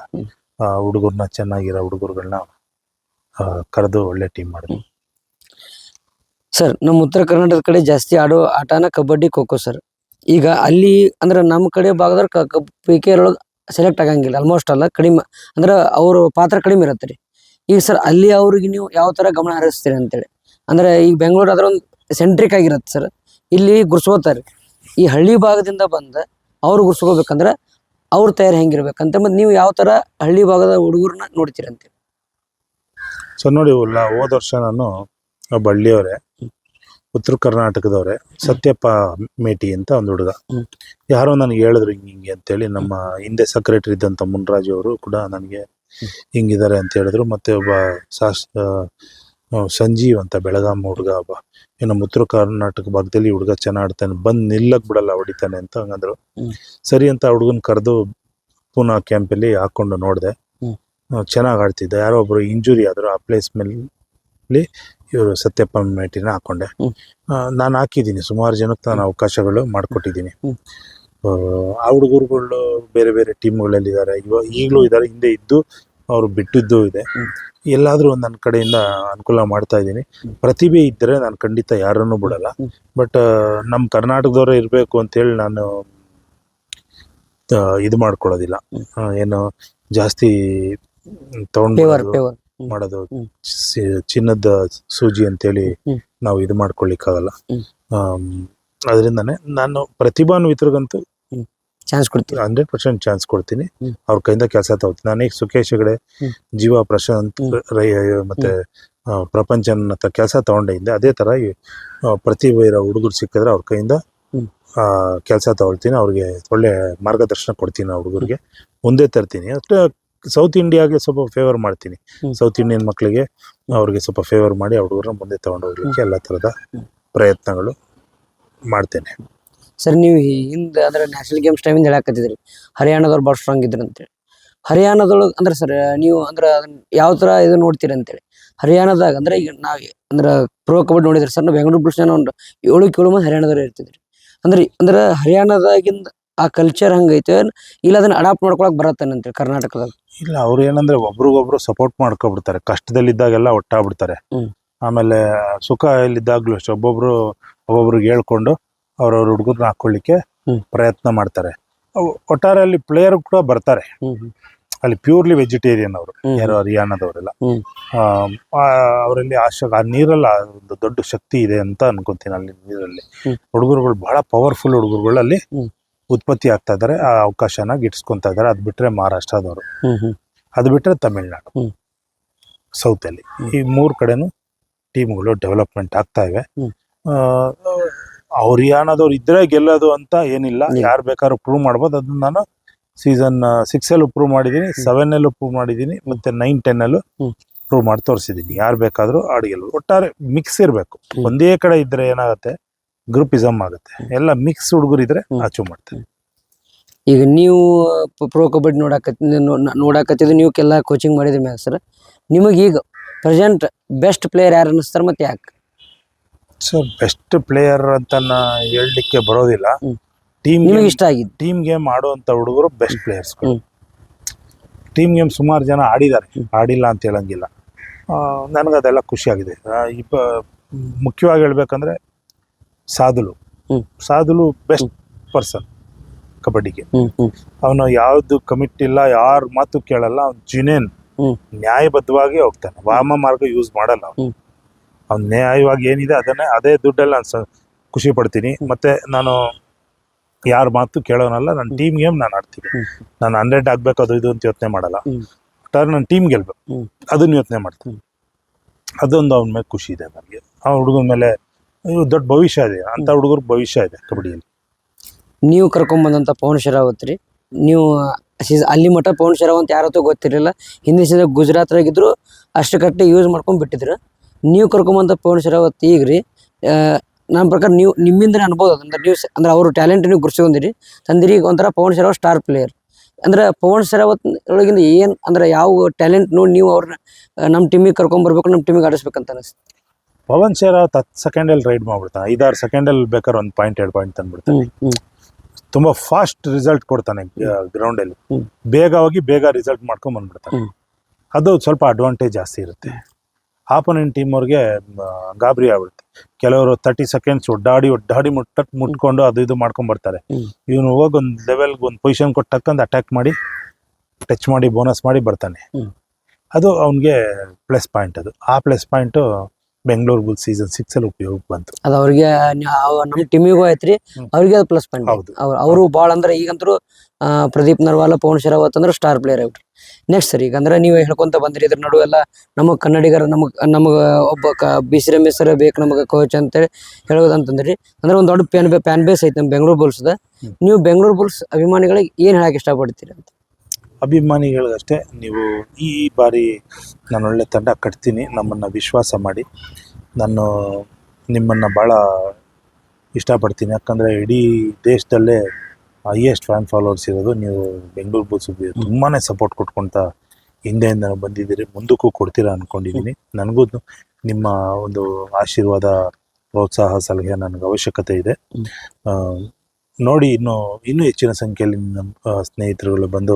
ಹುಡುಗರನ್ನ, ಚೆನ್ನಾಗಿರೋ ಹುಡುಗರುಗಳನ್ನ ಕರೆದು ಒಳ್ಳೆ ಟೀಮ್ ಮಾಡಿದ್ವಿ. ಸರ್ ನಮ್ಮ ಉತ್ತರ ಕರ್ನಾಟಕದ ಕಡೆ ಜಾಸ್ತಿ ಆಡೋ ಆಟನ ಕಬಡ್ಡಿ, ಖೋ ಖೋ ಸರ್. ಈಗ ಅಲ್ಲಿ ಅಂದ್ರೆ ನಮ್ಮ ಕಡೆ ಭಾಗದವ್ರು PK ಒಳಗೆ ಸೆಲೆಕ್ಟ್ ಆಗಂಗಿಲ್ಲ, ಆಲ್ಮೋಸ್ಟ್ ಅಲ್ಲ, ಕಡಿಮೆ ಅಂದ್ರೆ ಅವ್ರ ಪಾತ್ರ ಕಡಿಮೆ ಇರುತ್ತೆ ರೀ. ಈಗ ಸರ್ ಅಲ್ಲಿ ಅವ್ರಿಗೆ ನೀವು ಯಾವ ಥರ ಗಮನ ಹರಿಸ್ತೀರಿ ಅಂತೇಳಿ? ಅಂದ್ರೆ ಈಗ ಬೆಂಗಳೂರು ಅದರ ಒಂದು ಸೆಂಟ್ರಿಕ್ ಆಗಿರುತ್ತೆ ಸರ್, ಇಲ್ಲಿ ಗುರ್ಸ್ಕೋತಾರೆ. ಈ ಹಳ್ಳಿ ಭಾಗದಿಂದ ಬಂದ ಅವ್ರು ಗುರ್ಸ್ಕೋಬೇಕಂದ್ರೆ ಅವ್ರ ತಯಾರಿ ಹೆಂಗಿರ್ಬೇಕಂತ, ಮತ್ತು ನೀವು ಯಾವ ಥರ ಹಳ್ಳಿ ಭಾಗದ ಹುಡುಗರನ್ನ ನೋಡ್ತೀರಂತೇಳಿ? ಸೊ ನೋಡಿ, ಹೋದ ವರ್ಷ ನಾನು ಒಬ್ಬ ಹಳ್ಳಿಯವರೇ, ಉತ್ತರ ಕರ್ನಾಟಕದವ್ರೆ, ಸತ್ಯಪ್ಪ ಮೇಟಿ ಅಂತ ಒಂದು ಹುಡುಗ, ಯಾರೋ ನನಗೆ ಹೇಳಿದ್ರು ಹಿಂಗೆ ಅಂತೇಳಿ. ನಮ್ಮ ಹಿಂದೆ ಸೆಕ್ರೆಟರಿ ಇದ್ದಂಥ ಮುನ್ರಾಜು ಅವರು ಕೂಡ ನನಗೆ ಹಿಂಗಿದ್ದಾರೆ ಅಂತ ಹೇಳಿದ್ರು. ಮತ್ತೆ ಒಬ್ಬ ಸಂಜೀವ್ ಅಂತ ಬೆಳಗಾಂ ಹುಡುಗ, ಒಬ್ಬ ನಮ್ಮ ಉತ್ತರ ಕರ್ನಾಟಕ ಭಾಗದಲ್ಲಿ ಹುಡುಗ ಚೆನ್ನಾಗಿ ಆಡ್ತಾನೆ, ಬಂದು ನಿಲ್ಲಕ್ ಬಿಡಲ್ಲ, ಹೊಡಿತಾನೆ ಅಂತ ಹಂಗಂದ್ರು. ಸರಿ ಅಂತ ಹುಡುಗನ ಕರೆದು ಪೂನಾ ಕ್ಯಾಂಪಲ್ಲಿ ಹಾಕೊಂಡು ನೋಡಿದೆ. ಚೆನ್ನಾಗಿ ಆಡ್ತಿದ್ದ. ಯಾರೋ ಒಬ್ರು ಇಂಜುರಿ ಆದ್ರು, ಆ ಪ್ಲೇಸ್ ಮೇಲೆ ಅಲ್ಲಿ ಇವರು ಸತ್ಯಪ್ಪ ಮೇಟಿನ ಹಾಕೊಂಡೆ. ನಾನು ಹಾಕಿದ್ದೀನಿ, ಸುಮಾರು ಜನಕ್ಕೆ ನಾನು ಅವಕಾಶಗಳು ಮಾಡಿಕೊಟ್ಟಿದ್ದೀನಿ. ಆ ಹುಡುಗರುಗಳು ಬೇರೆ ಬೇರೆ ಟೀಮ್ಗಳಲ್ಲಿದ್ದಾರೆ, ಈಗಲೂ ಇದ್ದಾರೆ, ಹಿಂದೆ ಇದ್ದು ಅವರು ಬಿಟ್ಟಿದ್ದು ಇದೆ. ಎಲ್ಲಾದರೂ ಒಂದು ನನ್ನ ಕಡೆಯಿಂದ ಅನುಕೂಲ ಮಾಡ್ತಾ ಇದ್ದೀನಿ. ಪ್ರತಿಭೆ ಇದ್ದರೆ ನಾನು ಖಂಡಿತ ಯಾರನ್ನೂ ಬಿಡಲ್ಲ. ಬಟ್ ನಮ್ಮ ಕರ್ನಾಟಕದವರೇ ಇರಬೇಕು ಅಂತೇಳಿ ನಾನು ಇದು ಮಾಡ್ಕೊಳ್ಳೋದಿಲ್ಲ. ಏನು ಜಾಸ್ತಿ ತಗೊಂಡು ಮಾಡೋದು ಚಿನ್ನದ ಸೂಜಿ ಅಂತೇಳಿ ನಾವು ಇದು ಮಾಡ್ಕೊಳ್ಳಿಕ್ಕಾಗಲ್ಲ. ಅದರಿಂದನೇ ನಾನು ಪ್ರತಿಭಾನ್ವಿತರಿಗಂತೂ ಚಾನ್ಸ್ ಕೊಡ್ತೀನಿ, 100% ಚಾನ್ಸ್ ಕೊಡ್ತೀನಿ. ಅವ್ರ ಕೈಯಿಂದ ಕೆಲಸ ತಗೋತೀನಿ. ನಾನೀಗ ಸುಖೇಶ್ ಹೆಗಡೆ, ಜೀವ ಪ್ರಶಾಂತ್ ಮತ್ತೆ ಪ್ರಪಂಚನ ಕೆಲಸ ತಗೊಂಡೆ ಹಿಂದೆ. ಅದೇ ಥರ ಪ್ರತಿಭೆ ಇರೋ ಹುಡುಗರು ಸಿಕ್ಕಿದ್ರೆ ಅವ್ರ ಕೈಯಿಂದ ಕೆಲಸ ತಗೊಳ್ತೀನಿ. ಅವ್ರಿಗೆ ಒಳ್ಳೆ ಮಾರ್ಗದರ್ಶನ ಕೊಡ್ತೀನಿ. ಆ ಹುಡುಗರಿಗೆ ಮುಂದೆ ತರ್ತೀನಿ. ಅಷ್ಟೇ ಸೌತ್ ಇಂಡಿಯಾಗೆ ಸ್ವಲ್ಪ ಫೇವರ್ ಮಾಡ್ತೀನಿ. ಸೌತ್ ಇಂಡಿಯನ್ ಮಕ್ಕಳಿಗೆ ಅವ್ರಿಗೆ ಸ್ವಲ್ಪ ಫೇವರ್ ಮಾಡಿ ಆ ಹುಡುಗರನ್ನ ಮುಂದೆ ತಗೊಂಡು ಹೋಗ್ಲಿಕ್ಕೆ ಎಲ್ಲ ಥರದ ಪ್ರಯತ್ನಗಳು ಮಾಡ್ತೇನೆ. ಸರ್ ನೀವು ಹಿಂದೆ ಅಂದ್ರೆ ನ್ಯಾಷನಲ್ ಗೇಮ್ಸ್ ಟೈಮಿಂದ ಹೇಳಕತ್ತಿದ್ರಿ ಹರಿಯಾಣದವ್ರು ಭಾಳ ಸ್ಟ್ರಾಂಗ್ ಇದ್ರು ಅಂತೇಳಿ. ಹರಿಯಾಣದೊಳಗೆ ಅಂದ್ರೆ ಸರ್ ನೀವು ಅಂದ್ರೆ ಯಾವ ಥರ ಇದು ನೋಡ್ತೀರಿ ಅಂತೇಳಿ ಹರಿಯಾಣದಾಗ ಅಂದ್ರೆ ಈಗ ನಾವು ಅಂದ್ರೆ ಪ್ರೋ ಕಬಡ್ಡಿ ನೋಡಿದ್ರಿ ಸರ್, ನಾವು ಬೆಂಗಳೂರು ಬುಲ್ಸ್ನ ಒಂದು 7 ಮಂದಿ ಹರಿಯಾಣದವ್ರು ಇರ್ತಿದ್ರಿ. ಅಂದ್ರೆ ಹರಿಯಾಣದಾಗಿಂದ ಆ ಕಲ್ಚರ್ ಹಂಗೈತೆ ಇಲ್ಲ ಅದನ್ನ ಅಡಾಪ್ಟ್ ಮಾಡ್ಕೊಳಕ್ ಬರತ್ತೇನೆ ಅಂತೇಳಿ ಕರ್ನಾಟಕದಾಗ? ಇಲ್ಲ, ಅವ್ರು ಏನಂದ್ರೆ ಒಬ್ರಿಗೊಬ್ರು ಸಪೋರ್ಟ್ ಮಾಡ್ಕೊಬಿಡ್ತಾರೆ. ಕಷ್ಟದಲ್ಲಿದ್ದಾಗೆಲ್ಲ ಒಟ್ಟಾಗ್ಬಿಡ್ತಾರೆ. ಆಮೇಲೆ ಸುಖ ಎಲ್ಲಿದ್ದಾಗ್ಲೂ ಅಷ್ಟೇ ಒಬ್ಬೊಬ್ರಿಗೆ ಹೇಳ್ಕೊಂಡು ಅವ್ರವ್ರ ಹುಡುಗರನ್ನ ಹಾಕೊಳ್ಳಿಕ್ಕೆ ಪ್ರಯತ್ನ ಮಾಡ್ತಾರೆ. ಒಟ್ಟಾರೆ ಅಲ್ಲಿ ಪ್ಲೇಯರ್ ಕೂಡ ಬರ್ತಾರೆ. ಅಲ್ಲಿ ಪ್ಯೂರ್ಲಿ ವೆಜಿಟೇರಿಯನ್ ಅವರು ಯಾರು ಹರಿಯಾಣದವರೆಲ್ಲ. ಅವರಲ್ಲಿ ಆ ನೀರಲ್ಲ ಒಂದು ದೊಡ್ಡ ಶಕ್ತಿ ಇದೆ ಅಂತ ಅನ್ಕೊಂತೀನಿ. ಅಲ್ಲಿ ನೀರಲ್ಲಿ ಹುಡುಗರುಗಳು ಬಹಳ ಪವರ್ಫುಲ್ ಹುಡುಗರುಗಳು ಅಲ್ಲಿ ಉತ್ಪತ್ತಿ ಆಗ್ತಾ ಇದ್ದಾರೆ. ಆ ಅವಕಾಶನ ಗಿಟ್ಸ್ಕೊಂತಾ ಇದ್ದಾರೆ. ಅದು ಬಿಟ್ರೆ ಮಹಾರಾಷ್ಟ್ರದವರು, ಅದು ಬಿಟ್ರೆ ತಮಿಳ್ನಾಡು, ಸೌತ್ ಅಲ್ಲಿ ಈ 3 ಕಡೆನೂ ಟೀಮ್ಗಳು ಡೆವಲಪ್ಮೆಂಟ್ ಆಗ್ತಾ ಇವೆ. ಹರಿಯಾಣದವ್ರು ಇದ್ರೆ ಗೆಲ್ಲೋದು ಅಂತ ಏನಿಲ್ಲ, ಯಾರು ಬೇಕಾದ್ರೂ ಪ್ರೂವ್ ಮಾಡ್ಬೋದು. ಅದನ್ನ ನಾನು ಸೀಸನ್ 6 ಪ್ರೂವ್ ಮಾಡಿದ್ದೀನಿ, 7 ಪ್ರೂವ್ ಮಾಡಿದ್ದೀನಿ, ಮತ್ತೆ 9, 10 ಪ್ರೂವ್ ಮಾಡಿ ತೋರಿಸಿದ್ದೀನಿ. ಯಾರು ಬೇಕಾದ್ರೂ ಆಡ್ಗೆಲ್ಬೋದು. ಒಟ್ಟಾರೆ ಮಿಕ್ಸ್ ಇರಬೇಕು. ಒಂದೇ ಕಡೆ ಇದ್ರೆ ಏನಾಗುತ್ತೆ, ಗ್ರೂಪಿಸಮ್ ಆಗುತ್ತೆ. ಎಲ್ಲ ಮಿಕ್ಸ್ ಹುಡುಗರು ಇದ್ರೆ ಅಚೀವ್ ಮಾಡ್ತಾರೆ. ಈಗ ನೀವು ಪ್ರೋ ಕಬಡ್ಡಿ ನೋಡಾಕತ್ತಿದ್ದು ನೀವು ಕೆಲ ಕೋಚಿಂಗ್ ಮಾಡಿದ್ರಿ ಮ್ಯಾಗ ಸರ್, ನಿಮಗೆ ಈಗ ಪ್ರೆಸೆಂಟ್ ಬೆಸ್ಟ್ ಪ್ಲೇಯರ್ ಯಾರು ಅನ್ನಿಸ್ತಾರೆ ಮತ್ತೆ ಯಾಕೆ? ಸರ್ ಬೆಸ್ಟ್ ಪ್ಲೇಯರ್ ಅಂತ ಹೇಳಲಿಕ್ಕೆ ಬರೋದಿಲ್ಲ. ಟೀಮ್ ಇಷ್ಟ ಆಗಿದ್ದು ಟೀಮ್ ಗೇಮ್ ಆಡುವಂತ ಹುಡುಗರು ಬೆಸ್ಟ್ ಪ್ಲೇಯರ್ಸ್. ಟೀಮ್ ಗೇಮ್ ಸುಮಾರು ಜನ ಆಡಿದ್ದಾರೆ, ಆಡಿಲ್ಲ ಅಂತ ಹೇಳಂಗಿಲ್ಲ. ನನಗದೆಲ್ಲ ಖುಷಿಯಾಗಿದೆ. ಮುಖ್ಯವಾಗಿ ಹೇಳ್ಬೇಕಂದ್ರೆ ಸಾದುಲು ಬೆಸ್ಟ್ ಪರ್ಸನ್ ಕಬಡ್ಡಿಗೆ. ಅವನು ಯಾವ್ದು ಕಮಿಟ್ ಇಲ್ಲ, ಯಾರ ಮಾತು ಕೇಳಲ್ಲ. ಅವ್ನು ಜಿನೇನ್ ನ್ಯಾಯಬದ್ಧವಾಗಿ ಹೋಗ್ತಾನೆ. ವಾಮ ಮಾರ್ಗ ಯೂಸ್ ಮಾಡಲ್ಲ. ಅವ್ನು ನ್ಯಾಯವಾಗಿ ಏನಿದೆ ಅದೇ ದುಡ್ಡೆಲ್ಲ ನಾನು ಖುಷಿ ಪಡ್ತೀನಿ. ಮತ್ತೆ ನಾನು ಯಾರ ಮಾತು ಕೇಳೋನಲ್ಲ. ನನ್ನ ಟೀಮ್ ಗೇಮ್ ನಾನು ಆಡ್ತೀನಿ. ನಾನು 100 ಆಗ್ಬೇಕು ಅದು ಇದು ಅಂತ ಯೋಚನೆ ಮಾಡಲ್ಲ. ಒಟ್ಟಾರೆ ನನ್ನ ಟೀಮ್ ಗೆಲ್ಬೇಕು ಅದನ್ನ ಯೋಚನೆ ಮಾಡ್ತೀನಿ. ಅದೊಂದು ಅವನ ಮೇಲೆ ಖುಷಿ ಇದೆ ನನಗೆ. ಆ ಹುಡುಗನ ಮೇಲೆ ದೊಡ್ಡ ಭವಿಷ್ಯ ಇದೆ. ಅಂತ ಹುಡುಗರು ಭವಿಷ್ಯ ಇದೆ ಕಬಡ್ಡಿಯಲ್ಲಿ. ನೀವು ಕರ್ಕೊಂಡ್ಬಂದಂಥ ಪವನ್ ಶರಾವತ್ ರೀ, ನೀವು ಅಲ್ಲಿ ಮಟ್ಟ ಪವನ್ ಶರಾವತ್ ಯಾರತ್ತೋ ಗೊತ್ತಿರಲಿಲ್ಲ. ಹಿಂದಿನ ಸೀಸನ್ ಗುಜರಾತ್ರಾಗಿದ್ರು ಅಷ್ಟುಕಟ್ಟೆ ಯೂಸ್ ಮಾಡ್ಕೊಂಡು ಬಿಟ್ಟಿದ್ರು. ನೀವು ಕರ್ಕೊಂಬಂದ ಪವನ್ ಶರಾವತ್ ಈಗ ರೀ ನನ್ನ ಪ್ರಕಾರ ನೀವು ನಿಮ್ಮಿಂದನೇ ಅನ್ಬೋದು. ಅಂದ್ರೆ ಅವ್ರ ಟ್ಯಾಲೆಂಟ್ ನೀವು ಗುರ್ಸ್ಕೊಂಡಿರಿ ತಂದಿರಿ. ಈಗ ಒಂಥರ ಪವನ್ ಶರಾವತ್ ಸ್ಟಾರ್ ಪ್ಲೇಯರ್. ಅಂದ್ರೆ ಪವನ್ ಶರಾವತ್ ಒಳಗಿಂದ ಏನು ಅಂದ್ರೆ ಯಾವ ಟ್ಯಾಲೆಂಟ್ ನೋಡಿ ನೀವು ಅವ್ರನ್ನ ನಮ್ಮ ಟೀಮಿಗೆ ಕರ್ಕೊಂಬರ್ಬೇಕು, ನಮ್ಮ ಟೀಮಿಗೆ ಆಡಿಸ್ಬೇಕಂತ ಅನಿಸ್ತು? ಪವನ್ ಶರಾವತ್ 10 ಸೆಕೆಂಡಲ್ಲಿ ರೈಡ್ ಮಾಡ್ಬಿಡ್ತಾನೆ. 5-6 ಸೆಕೆಂಡಲ್ಲಿ ಬೇಕಾದ್ರೆ 1 ಪಾಯಿಂಟ್ 2 ಪಾಯಿಂಟ್ ತಂದ್ಬಿಡ್ತಾನೆ. ತುಂಬಾ ಫಾಸ್ಟ್ ರಿಸಲ್ಟ್ ಕೊಡ್ತಾನೆ ಗ್ರೌಂಡಲ್ಲಿ. ಬೇಗ ಹೋಗಿ ಬೇಗ ರಿಸಲ್ಟ್ ಮಾಡ್ಕೊಂಡ್ ಬಂದ್ಬಿಡ್ತಾನೆ. ಅದು ಸ್ವಲ್ಪ ಅಡ್ವಾಂಟೇಜ್ ಜಾಸ್ತಿ ಇರುತ್ತೆ. ಆಪೋನೆಂಟ್ ಟೀಮ್ ಅವ್ರಿಗೆ ಗಾಬರಿ ಆಗ್ಬಿಡುತ್ತೆ. ಕೆಲವರು 30 ಸೆಕೆಂಡ್ಸ್ ಒಡ್ಡಾಡಿ ಮುಟ್ಕೊಂಡು ಅದು ಇದು ಮಾಡ್ಕೊಂಡ್ ಬರ್ತಾರೆ. ಇವನು ಹೋಗಿ ಒಂದು ಲೆವೆಲ್ಗೆ ಒಂದು ಪೊಸಿಷನ್ ಕೊಟ್ಟು ಟಕ್ಕಂದು ಅಟ್ಯಾಕ್ ಮಾಡಿ ಟಚ್ ಮಾಡಿ ಬೋನಸ್ ಮಾಡಿ ಬರ್ತಾನೆ. ಅದು ಅವನಿಗೆ ಪ್ಲಸ್ ಪಾಯಿಂಟ್. ಅದು ಆ plus point Bengaluru Bulls season 6 ಉಪಯೋಗಕ್ಕೆ ಬಂತು. ಅದು ಅವ್ರಿಗೆ ನಮ್ಮ ಟೀಮಿಗೂ ಆಯ್ತ್ರಿ, ಅವ್ರಿಗೆ ಅದು ಪ್ಲಸ್ ಪಾಯಿಂಟ್. ಅವರು ಭಾಳ ಅಂದ್ರೆ ಈಗಂತರೂ ಪ್ರದೀಪ್ ನರ್ವಾಲ, ಪವನ್ ಶರಾವತ್ ಅಂದ್ರೆ ಸ್ಟಾರ್ ಪ್ಲೇಯರ್ ಆಗ್ಬಿಟ್ರಿ. ನೆಕ್ಸ್ಟ್ ಸರ್, ಈಗ ಅಂದ್ರೆ ನೀವು ಹೇಳ್ಕೊಂತ ಬಂದ್ರಿ ಇದ್ರ ನಡುವೆ ಎಲ್ಲ ನಮಗೆ ಕನ್ನಡಿಗರ ನಮಗೆ ಒಬ್ಬ BC ರಮೇಶ್ ಸರ್ ಬೇಕು ನಮಗೆ ಕೋಚ್ ಅಂತೇಳಿ ಹೇಳೋದಂತಂದ್ರಿ. ಅಂದ್ರೆ ಒಂದು ದೊಡ್ಡ ಫ್ಯಾನ್ ಬೇಸ್ ಐತೆ ನಮ್ಮ ಬೆಂಗಳೂರು ಬುಲ್ಸ್ದ. ನೀವು ಬೆಂಗಳೂರು ಬುಲ್ಸ್ ಅಭಿಮಾನಿಗಳಿಗೆ ಏನು ಹೇಳಕ್ಕೆ ಇಷ್ಟಪಡ್ತೀರಿ ಅಂತ? ಅಭಿಮಾನಿಗಳಿಗಷ್ಟೇ, ನೀವು ಈ ಬಾರಿ ನಾನು ಒಳ್ಳೆ ತಂಡ ಕಟ್ತೀನಿ, ನಮ್ಮನ್ನು ವಿಶ್ವಾಸ ಮಾಡಿ. ನಾನು ನಿಮ್ಮನ್ನು ಭಾಳ ಇಷ್ಟಪಡ್ತೀನಿ. ಯಾಕಂದರೆ ಇಡೀ ದೇಶದಲ್ಲೇ ಹೈಯೆಸ್ಟ್ ಫ್ಯಾನ್ ಫಾಲೋವರ್ಸ್ ಇರೋದು ನೀವು ಬೆಂಗಳೂರು ಬುಲ್ಸ್. ತುಂಬಾ ಸಪೋರ್ಟ್ ಕೊಟ್ಕೊಳ್ತಾ ಹಿಂದೆಯಿಂದ ಬಂದಿದ್ದೀರಿ, ಮುಂದಕ್ಕೂ ಕೊಡ್ತೀರಾ ಅನ್ಕೊಂಡಿದ್ದೀನಿ. ನನಗೂ ನಿಮ್ಮ ಒಂದು ಆಶೀರ್ವಾದ, ಪ್ರೋತ್ಸಾಹ, ಸಲಹೆ ನನಗೆ ಅವಶ್ಯಕತೆ ಇದೆ. ಆ, ನೋಡಿ ಇನ್ನೂ ಹೆಚ್ಚಿನ ಸಂಖ್ಯೆಯಲ್ಲಿ ನಮ್ಮ ಸ್ನೇಹಿತರುಗಳು ಬಂದು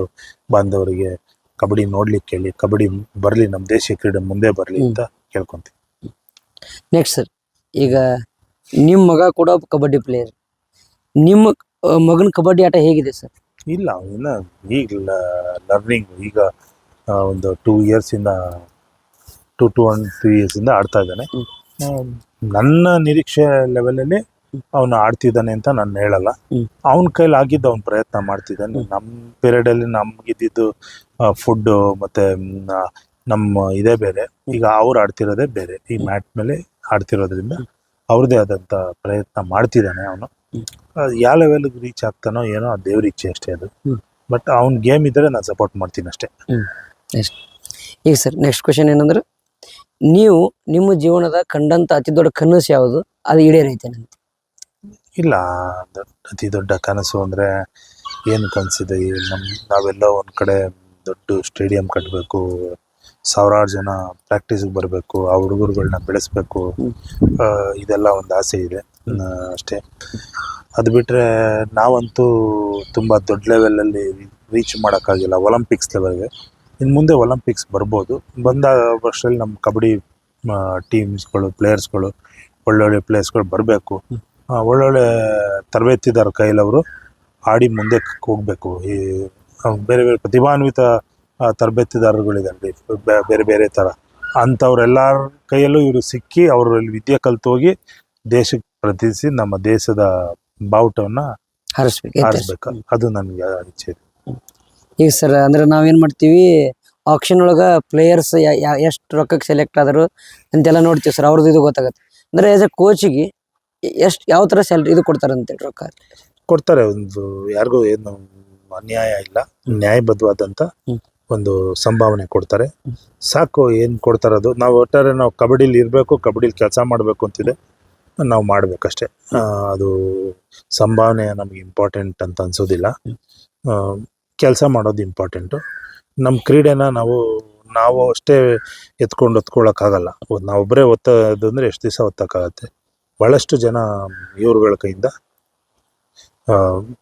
ಬಾಂಧವರಿಗೆ ಕಬಡ್ಡಿ ನೋಡ್ಲಿಕ್ಕೆ ಹೇಳಿ, ಕಬಡ್ಡಿ ಬರಲಿ, ನಮ್ಮ ದೇಶೀಯ ಕ್ರೀಡೆ ಮುಂದೆ ಬರಲಿ ಅಂತ ಕೇಳ್ಕೊಂತೀನಿ. ನೆಕ್ಸ್ಟ್ ಸರ್, ಈಗ ನಿಮ್ಮ ಮಗ ಕೂಡ ಕಬಡ್ಡಿ ಪ್ಲೇಯರ್. ನಿಮ್ಮ ಮಗನ ಕಬಡ್ಡಿ ಆಟ ಹೇಗಿದೆ ಸರ್? ಇಲ್ಲ, ಇನ್ನು ಈಗ ಲರ್ನಿಂಗ್, ಈಗ ಒಂದು 2 ಇಯರ್ಸಿಂದ 2.3 ಇಯರ್ಸಿಂದ ಆಡ್ತಾ ಇದ್ದಾನೆ. ನನ್ನ ನಿರೀಕ್ಷೆ ಲೆವೆಲಲ್ಲಿ ಅವನು ಆಡ್ತಿದ್ದಾನೆ ಅಂತ ನಾನು ಹೇಳಲ್ಲ. ಅವನ ಕೈಲಿ ಆಗಿದ್ದು ಅವ್ನು ಪ್ರಯತ್ನ ಮಾಡ್ತಿದ್ದಾನೆ. ನಮ್ಮ ಪೀರಿಯಡಲ್ಲಿ ನಮ್ಗಿದ್ದಿದ್ದು ಫುಡ್ಡು ಮತ್ತು ನಮ್ಮ ಇದೇ ಬೇರೆ. ಈಗ ಅವ್ರು ಆಡ್ತಿರೋದೇ ಬೇರೆ. ಈ ಮ್ಯಾಟ್ ಮೇಲೆ ಆಡ್ತಿರೋದ್ರಿಂದ ಅವ್ರದ್ದೇ ಆದಂಥ ಪ್ರಯತ್ನ ಮಾಡ್ತಿದ್ದಾನೆ ಅವನು. ಯಾವ ಲೆವೆಲ್ಗೆ ರೀಚ್ ಆಗ್ತಾನೋ ಏನೋ ಆ ದೇವ್ರ ಇಚ್ಛೆ ಅಷ್ಟೇ ಅದು. ಬಟ್ ಅವ್ನ ಗೇಮ್ ಇದ್ದರೆ ನಾನು ಸಪೋರ್ಟ್ ಮಾಡ್ತೀನಿ ಅಷ್ಟೇ. ಈಗ ಸರ್, ನೆಕ್ಸ್ಟ್ ಕ್ವಶನ್ ಏನಂದ್ರೆ, ನೀವು ನಿಮ್ಮ ಜೀವನದ ಕಂಡಂತ ಅತಿ ದೊಡ್ಡ ಕನಸು ಯಾವುದು, ಅದು ಈಡೇರೈತೇನಂತ? ಇಲ್ಲ, ಅತಿ ದೊಡ್ಡ ಕನಸು ಅಂದರೆ ಏನು ಕನಸಿದೆ? ನಾವೆಲ್ಲ ಒಂದು ಕಡೆ ದೊಡ್ಡ ಸ್ಟೇಡಿಯಂ ಕಟ್ಟಬೇಕು, ಸಾವಿರಾರು ಜನ ಪ್ರಾಕ್ಟೀಸಿಗೆ ಬರಬೇಕು, ಆ ಹುಡುಗರುಗಳನ್ನ ಬೆಳೆಸಬೇಕು, ಇದೆಲ್ಲ ಒಂದು ಆಸೆ ಇದೆ ಅಷ್ಟೇ. ಅದು ಬಿಟ್ಟರೆ ನಾವಂತೂ ತುಂಬ ದೊಡ್ಡ ಲೆವೆಲಲ್ಲಿ ರೀಚ್ ಮಾಡೋಕ್ಕಾಗಿಲ್ಲ, ಒಲಿಂಪಿಕ್ಸ್ ಲೆವೆಲ್ಗೆ. ಇನ್ನು ಮುಂದೆ ಒಲಿಂಪಿಕ್ಸ್ ಬರ್ಬೋದು. ಬಂದ ವರ್ಷದಲ್ಲಿ ನಮ್ಮ ಕಬಡ್ಡಿ ಟೀಮ್ಸ್ಗಳು, ಪ್ಲೇಯರ್ಸ್ಗಳು, ಒಳ್ಳೊಳ್ಳೆ ಪ್ಲೇಯರ್ಸ್ಗಳು ಬರಬೇಕು. ಒಳ್ಳೊಳ್ಳೆ ತರಬೇತಿದಾರ ಕೈಲವರು ಆಡಿ ಮುಂದೆ ಹೋಗಬೇಕು. ಈ ಬೇರೆ ಬೇರೆ ಪ್ರತಿಭಾನ್ವಿತ ತರಬೇತಿದಾರರುಗಳಿದ್ದಾರೆ ಬೇರೆ ಬೇರೆ ಥರ, ಅಂಥವ್ರೆಲ್ಲರ ಕೈಯಲ್ಲೂ ಇವರು ಸಿಕ್ಕಿ ಅವರಲ್ಲಿ ವಿದ್ಯೆ ಕಲ್ತೋಗಿ ದೇಶಕ್ಕೆ ಪ್ರತಿನಿಧಿಸಿ ನಮ್ಮ ದೇಶದ ಬಾವುಟವನ್ನು ಹಾರಿಸ್ಬೇಕು. ಅದು ನನಗೆ ಇಚ್ಛೆ ಇದೆ. ಈಗ ಸರ್, ಅಂದ್ರೆ ನಾವೇನು ಮಾಡ್ತೀವಿ, ಆಕ್ಷನ್ ಒಳಗೆ ಪ್ಲೇಯರ್ಸ್ ಎಷ್ಟು ರೊಕ್ಕಕ್ಕೆ ಸೆಲೆಕ್ಟ್ ಆದರು ಅಂತೆಲ್ಲ ನೋಡ್ತೀವಿ ಸರ್. ಅವ್ರದ್ದು ಇದು ಗೊತ್ತಾಗುತ್ತೆ. ಅಂದರೆ ಆಸ್ ಎ ಕೋಚಿಗೆ ಯಾವ ಥರ ಸ್ಯಾಲ್ರಿ ಇದು ಕೊಡ್ತಾರೆ ಅಂತೇಳಿ ರೊಕ್ಕ ಕೊಡ್ತಾರೆ. ಒಂದು ಯಾರಿಗೂ ಏನು ಅನ್ಯಾಯ ಇಲ್ಲ, ನ್ಯಾಯಬದ್ಧವಾದಂಥ ಒಂದು ಸಂಭಾವನೆ ಕೊಡ್ತಾರೆ. ಸಾಕು, ಏನು ಕೊಡ್ತಾರದು. ನಾವು ಒಟ್ಟಾರೆ ನಾವು ಕಬಡ್ಡಿಲಿ ಇರಬೇಕು, ಕಬಡ್ಡಿಲಿ ಕೆಲಸ ಮಾಡಬೇಕು ಅಂತಿದೆ, ನಾವು ಮಾಡಬೇಕಷ್ಟೇ. ಅದು ಸಂಭಾವನೆ ನಮಗೆ ಇಂಪಾರ್ಟೆಂಟ್ ಅಂತ ಅನ್ಸೋದಿಲ್ಲ. ಕೆಲಸ ಮಾಡೋದು ಇಂಪಾರ್ಟೆಂಟು. ನಮ್ಮ ಕ್ರೀಡೆನ ನಾವು ಅಷ್ಟೇ ಹೊತ್ಕೊಳ್ಳೋಕ್ಕಾಗಲ್ಲ. ನಾವೊಬ್ಬರೇ ಒತ್ತೋದು ಅಂದರೆ ಎಷ್ಟು ದಿವಸ ಒತ್ತಕ್ಕಾಗತ್ತೆ? ಭಾಳಷ್ಟು ಜನ ಇವ್ರುಗಳ ಕೈಯಿಂದ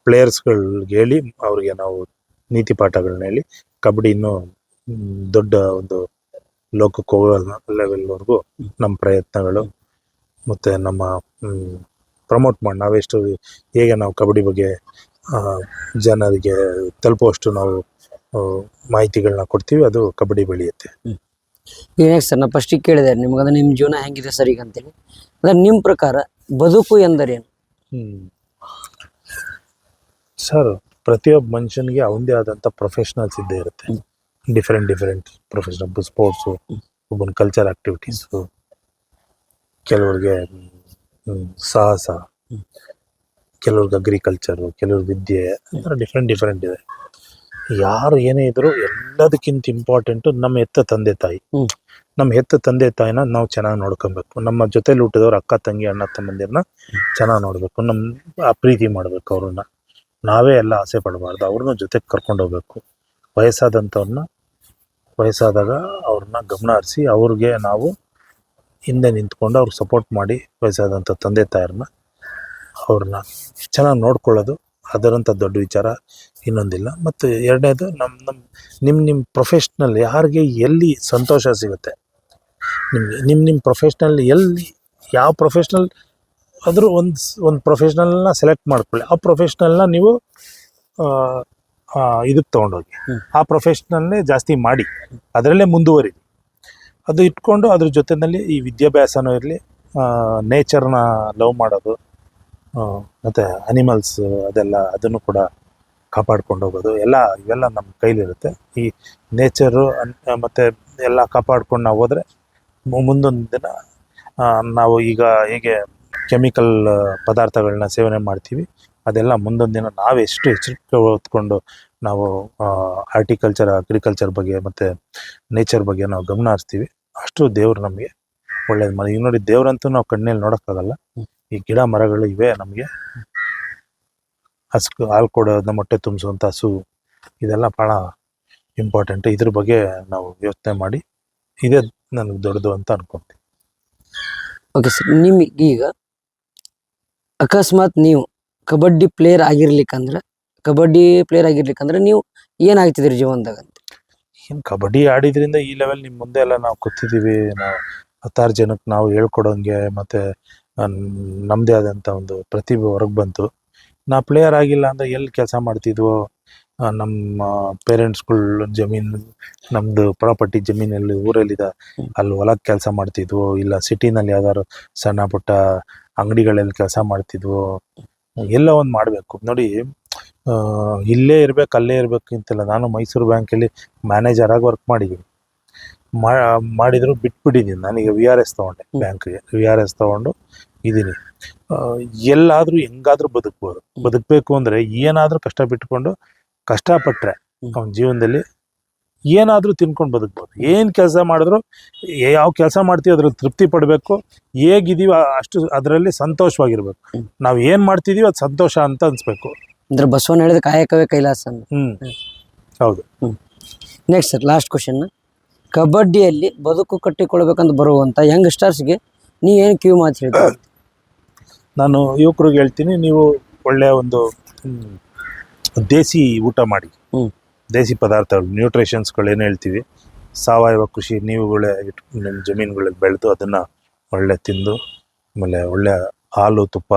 ಪ್ಲೇಯರ್ಸ್ಗಳಿಗೆ ಹೇಳಿ, ಅವ್ರಿಗೆ ನಾವು ನೀತಿ ಪಾಠಗಳನ್ನ ಹೇಳಿ ಕಬಡ್ಡಿ ಇನ್ನೂ ದೊಡ್ಡ ಒಂದು ಲೋಕಕ್ಕೆ ಹೋಗೋ ಲೆವೆಲ್ವರೆಗೂ ನಮ್ಮ ಪ್ರಯತ್ನಗಳು ಮತ್ತು ನಮ್ಮ ಪ್ರಮೋಟ್ ಮಾಡಿ ನಾವೆಷ್ಟು ಹೇಗೆ ನಾವು ಕಬಡ್ಡಿ ಬಗ್ಗೆ ಜನರಿಗೆ ತಲುಪುವಷ್ಟು ನಾವು ಮಾಹಿತಿಗಳನ್ನ ಕೊಡ್ತೀವಿ, ಅದು ಕಬಡ್ಡಿ ಬೆಳೆಯುತ್ತೆ. ಈಗ ನೆಕ್ಸ್ಟ್ ಸರ್, ನಾನು ಫಸ್ಟಿಗೆ ಕೇಳಿದೆ ನಿಮ್ಗಂದ್ರೆ ನಿಮ್ಮ ಜೀವನ ಹೆಂಗಿದೆ ಸರ್ ಈಗ ಅಂತೇಳಿ. ಅಂದ್ರೆ ನಿಮ್ಮ ಪ್ರಕಾರ ಬದುಕು ಎಂದರೇನು? ಸರ್, ಪ್ರತಿಯೊಬ್ಬ ಮನುಷ್ಯನಿಗೆ ಅವನದೇ ಆದಂಥ ಪ್ರೊಫೆಷ್ನಲ್ಸ್ ಇದ್ದೇ ಇರುತ್ತೆ. ಡಿಫ್ರೆಂಟ್ ಪ್ರೊಫೆಷನಲ್, ಸ್ಪೋರ್ಟ್ಸು, ಒಬ್ಬನ ಕಲ್ಚರ್ ಆ್ಯಕ್ಟಿವಿಟೀಸು, ಕೆಲವ್ರಿಗೆ ಸಾಹಸ, ಕೆಲವ್ರಿಗೆ ಅಗ್ರಿಕಲ್ಚರು, ಕೆಲವ್ರಿಗೆ ವಿದ್ಯೆ, ಆ ಥರ ಡಿಫ್ರೆಂಟ್ ಇದೆ. ಯಾರು ಏನೇ ಇದ್ದರೂ ಎಲ್ಲದಕ್ಕಿಂತ ಇಂಪಾರ್ಟೆಂಟು ನಮ್ಮ ಹೆತ್ತ ತಂದೆ ತಾಯಿ. ನಮ್ಮ ಹೆತ್ತ ತಂದೆ ತಾಯಿನ ನಾವು ಚೆನ್ನಾಗಿ ನೋಡ್ಕೊಬೇಕು. ನಮ್ಮ ಜೊತೆಲಿ ಹುಟ್ಟಿದವ್ರು ಅಕ್ಕ ತಂಗಿ ಅಣ್ಣ ತಮ್ಮಂದಿರನ್ನ ಚೆನ್ನಾಗಿ ನೋಡಬೇಕು. ನಮ್ಮ ಪ್ರೀತಿ ಮಾಡಬೇಕು. ಅವ್ರನ್ನ ನಾವೇ ಎಲ್ಲ ಆಸೆ ಪಡಬಾರ್ದು, ಅವ್ರನ್ನ ಜೊತೆಗೆ ಕರ್ಕೊಂಡು ಹೋಗ್ಬೇಕು. ವಯಸ್ಸಾದಾಗ ಅವ್ರನ್ನ ಗಮನ ಹರಿಸಿ ಅವ್ರಿಗೆ ನಾವು ಹಿಂದೆ ನಿಂತ್ಕೊಂಡು ಅವ್ರಿಗೆ ಸಪೋರ್ಟ್ ಮಾಡಿ, ವಯಸ್ಸಾದಂಥ ತಂದೆ ತಾಯಿರನ್ನ ಅವ್ರನ್ನ ಚೆನ್ನಾಗಿ ನೋಡ್ಕೊಳ್ಳೋದು, ಅದರಂಥ ದೊಡ್ಡ ವಿಚಾರ ಇನ್ನೊಂದಿಲ್ಲ. ಮತ್ತು ಎರಡನೇದು ನಿಮ್ಮ ಪ್ರೊಫೆಷ್ನಲ್ ಯಾರಿಗೆ ಎಲ್ಲಿ ಸಂತೋಷ ಸಿಗುತ್ತೆ, ನಿಮ್ಮ ಪ್ರೊಫೆಷ್ನಲ್ ಎಲ್ಲಿ ಯಾವ ಪ್ರೊಫೆಷ್ನಲ್ ಆದರೂ ಒಂದು ಪ್ರೊಫೆಷ್ನಲ್ನ ಸೆಲೆಕ್ಟ್ ಮಾಡ್ಕೊಳ್ಳಿ. ಆ ಪ್ರೊಫೆಷ್ನಲ್ನ ನೀವು ಇದಕ್ಕೆ ತೊಗೊಂಡೋಗಿ ಆ ಪ್ರೊಫೆಷ್ನಲ್ನೇ ಜಾಸ್ತಿ ಮಾಡಿ, ಅದರಲ್ಲೇ ಮುಂದುವರಿ. ಅದು ಇಟ್ಕೊಂಡು ಅದ್ರ ಜೊತೆಯಲ್ಲಿ ಈ ವಿದ್ಯಾಭ್ಯಾಸನೂ ಇರಲಿ, ನೇಚರ್ನ ಲವ್ ಮಾಡೋದು, ಮತ್ತು ಅನಿಮಲ್ಸ್ ಅದನ್ನು ಕೂಡ ಕಾಪಾಡ್ಕೊಂಡು ಹೋಗೋದು, ಇವೆಲ್ಲ ನಮ್ಮ ಕೈಲಿರುತ್ತೆ. ಈ ನೇಚರು ಮತ್ತು ಎಲ್ಲ ಕಾಪಾಡ್ಕೊಂಡು ನಾವು ಹೋದರೆ ಮುಂದೊಂದು ದಿನ ನಾವು ಈಗ ಹೇಗೆ ಕೆಮಿಕಲ್ ಪದಾರ್ಥಗಳನ್ನ ಸೇವನೆ ಮಾಡ್ತೀವಿ, ಅದೆಲ್ಲ ಮುಂದೊಂದು ದಿನ ನಾವೆಷ್ಟು ಎಚ್ಚರಿಕೆ ಹೊತ್ಕೊಂಡು ನಾವು ಅಗ್ರಿಕಲ್ಚರ್ ಬಗ್ಗೆ ಮತ್ತು ನೇಚರ್ ಬಗ್ಗೆ ನಾವು ಗಮನ ಹರಿಸ್ತೀವಿ, ಅಷ್ಟು ದೇವ್ರು ನಮಗೆ ಒಳ್ಳೇದು ಮಾಡಿ. ಈಗ ನೋಡಿ, ದೇವ್ರಂತೂ ನಾವು ಕಣ್ಣಲ್ಲಿ ನೋಡೋಕ್ಕಾಗಲ್ಲ. ಈ ಗಿಡ ಮರಗಳು ಇವೆ ನಮಗೆ ಹಾಲು ಕೊಡೋ, ನಮ್ಮ ಹೊಟ್ಟೆ ತುಂಬಿಸುವಂಥ ಹಸು, ಇದೆಲ್ಲ ಭಾಳ ಇಂಪಾರ್ಟೆಂಟ್. ಇದ್ರ ಬಗ್ಗೆ ನಾವು ಯೋಚನೆ ಮಾಡಿ ಇದೇ ನನಗೆ ದೊಡ್ಡದು ಅಂತ ಅನ್ಕೊಂತೀನಿ. ಓಕೆ ಸರ್, ನಿಮಗೆ ಈಗ ಅಕಸ್ಮಾತ್ ನೀವು ಕಬಡ್ಡಿ ಪ್ಲೇಯರ್ ಆಗಿರ್ಲಿಕ್ಕಂದ್ರೆ ನೀವು ಏನಾಗ್ತಿದ್ರಿ ಜೀವನದಾಗ ಅಂತ? ಏನು ಕಬಡ್ಡಿ ಆಡಿದ್ರಿಂದ ಈ ಲೆವೆಲ್ ನಿಮ್ಮ ಮುಂದೆ ಎಲ್ಲ ನಾವು ಕೂತಿದ್ದೀವಿ. ನಾವು 10 ಜನಕ್ಕೆ ನಾವು ಹೇಳ್ಕೊಡೋಂಗೆ ಮತ್ತು ನಮ್ಮದೇ ಆದಂಥ ಒಂದು ಪ್ರತಿಭೆ ಹೊರಗೆ ಬಂತು. ನಾ ಪ್ಲೇಯರ್ ಆಗಿಲ್ಲ ಅಂದರೆ ಎಲ್ಲಿ ಕೆಲಸ ಮಾಡ್ತಿದ್ವೋ, ನಮ್ಮ ಪೇರೆಂಟ್ಸ್ಗಳು ಜಮೀನು, ನಮ್ಮದು ಪ್ರಾಪರ್ಟಿ ಜಮೀನಲ್ಲಿ ಊರಲ್ಲಿದೆ ಅಲ್ಲಿ ಹೊಲಕ್ಕೆ ಕೆಲಸ ಮಾಡ್ತಿದ್ವು, ಇಲ್ಲ ಸಿಟಿನಲ್ಲಿ ಯಾವ್ದಾದ್ರು ಸಣ್ಣ ಪುಟ್ಟ ಅಂಗಡಿಗಳಲ್ಲಿ ಕೆಲಸ ಮಾಡ್ತಿದ್ವು. ಎಲ್ಲ ಒಂದು ಮಾಡಬೇಕು ನೋಡಿ. ಇಲ್ಲೇ ಇರಬೇಕು ಅಲ್ಲೇ ಇರಬೇಕು ಅಂತಿಲ್ಲ. ನಾನು ಮೈಸೂರು ಬ್ಯಾಂಕಲ್ಲಿ ಮ್ಯಾನೇಜರಾಗಿ ವರ್ಕ್ ಮಾಡಿದ್ದೀನಿ. ಮಾಡಿದ್ರು ಬಿಟ್ಬಿಟ್ಟಿದ್ದೀನಿ. ನಾನೀಗ VRS ತೊಗೊಂಡೆ, ಬ್ಯಾಂಕ್ಗೆ VRS ತೊಗೊಂಡು ಇದ್ದೀನಿ. ಎಲ್ಲಾದರೂ ಹೆಂಗಾದ್ರೂ ಬದುಕಬೇಕು ಅಂದರೆ ಏನಾದರೂ ಕಷ್ಟ ಬಿಟ್ಕೊಂಡು ಕಷ್ಟಪಟ್ಟರೆ ಅವನ ಜೀವನದಲ್ಲಿ ಏನಾದರೂ ತಿನ್ಕೊಂಡು ಬದುಕ್ಬೋದು. ಏನು ಕೆಲಸ ಮಾಡಿದ್ರು, ಯಾವ ಕೆಲಸ ಮಾಡ್ತೀವಿ ಅದ್ರಲ್ಲಿ ತೃಪ್ತಿ ಪಡಬೇಕು. ಹೇಗಿದ್ದೀವಿ ಅಷ್ಟು ಅದರಲ್ಲಿ ಸಂತೋಷವಾಗಿರ್ಬೇಕು. ನಾವು ಏನು ಮಾಡ್ತಿದ್ದೀವಿ ಅದು ಸಂತೋಷ ಅಂತ ಅನಿಸ್ಬೇಕು. ಅಂದ್ರೆ ಬಸವಣ್ಣ ಹೇಳಿದ ಕಾಯಕವೇ ಕೈಲಾಸ ಅಂತ. ಹೌದು. Next sir, last question. ಕಬಡ್ಡಿಯಲ್ಲಿ ಬದುಕು ಕಟ್ಟಿಕೊಳ್ಬೇಕಂತ ಬರುವಂಥ ಯಂಗ್ಸ್ಟರ್ಸ್ಗೆ ನೀವು ಏನು ಕಿವಿ ಮಾತು ಹೇಳ್ತೀರಿ? ನಾನು ಯುವಕರಿಗೆ ಹೇಳ್ತೀನಿ, ನೀವು ಒಳ್ಳೆಯ ಒಂದು ದೇಸಿ ಊಟ ಮಾಡಿ, ದೇಸಿ ಪದಾರ್ಥಗಳು, ನ್ಯೂಟ್ರಿಷನ್ಸ್ಗಳು ಏನು ಹೇಳ್ತೀವಿ, ಸಾವಯವ ಕೃಷಿ ನೀವುಗಳೇ ನಿಮ್ಮ ಜಮೀನುಗಳಲ್ಲಿ ಬೆಳೆದು ಅದನ್ನು ಒಳ್ಳೆ ತಿಂದು, ಆಮೇಲೆ ಒಳ್ಳೆ ಹಾಲು ತುಪ್ಪ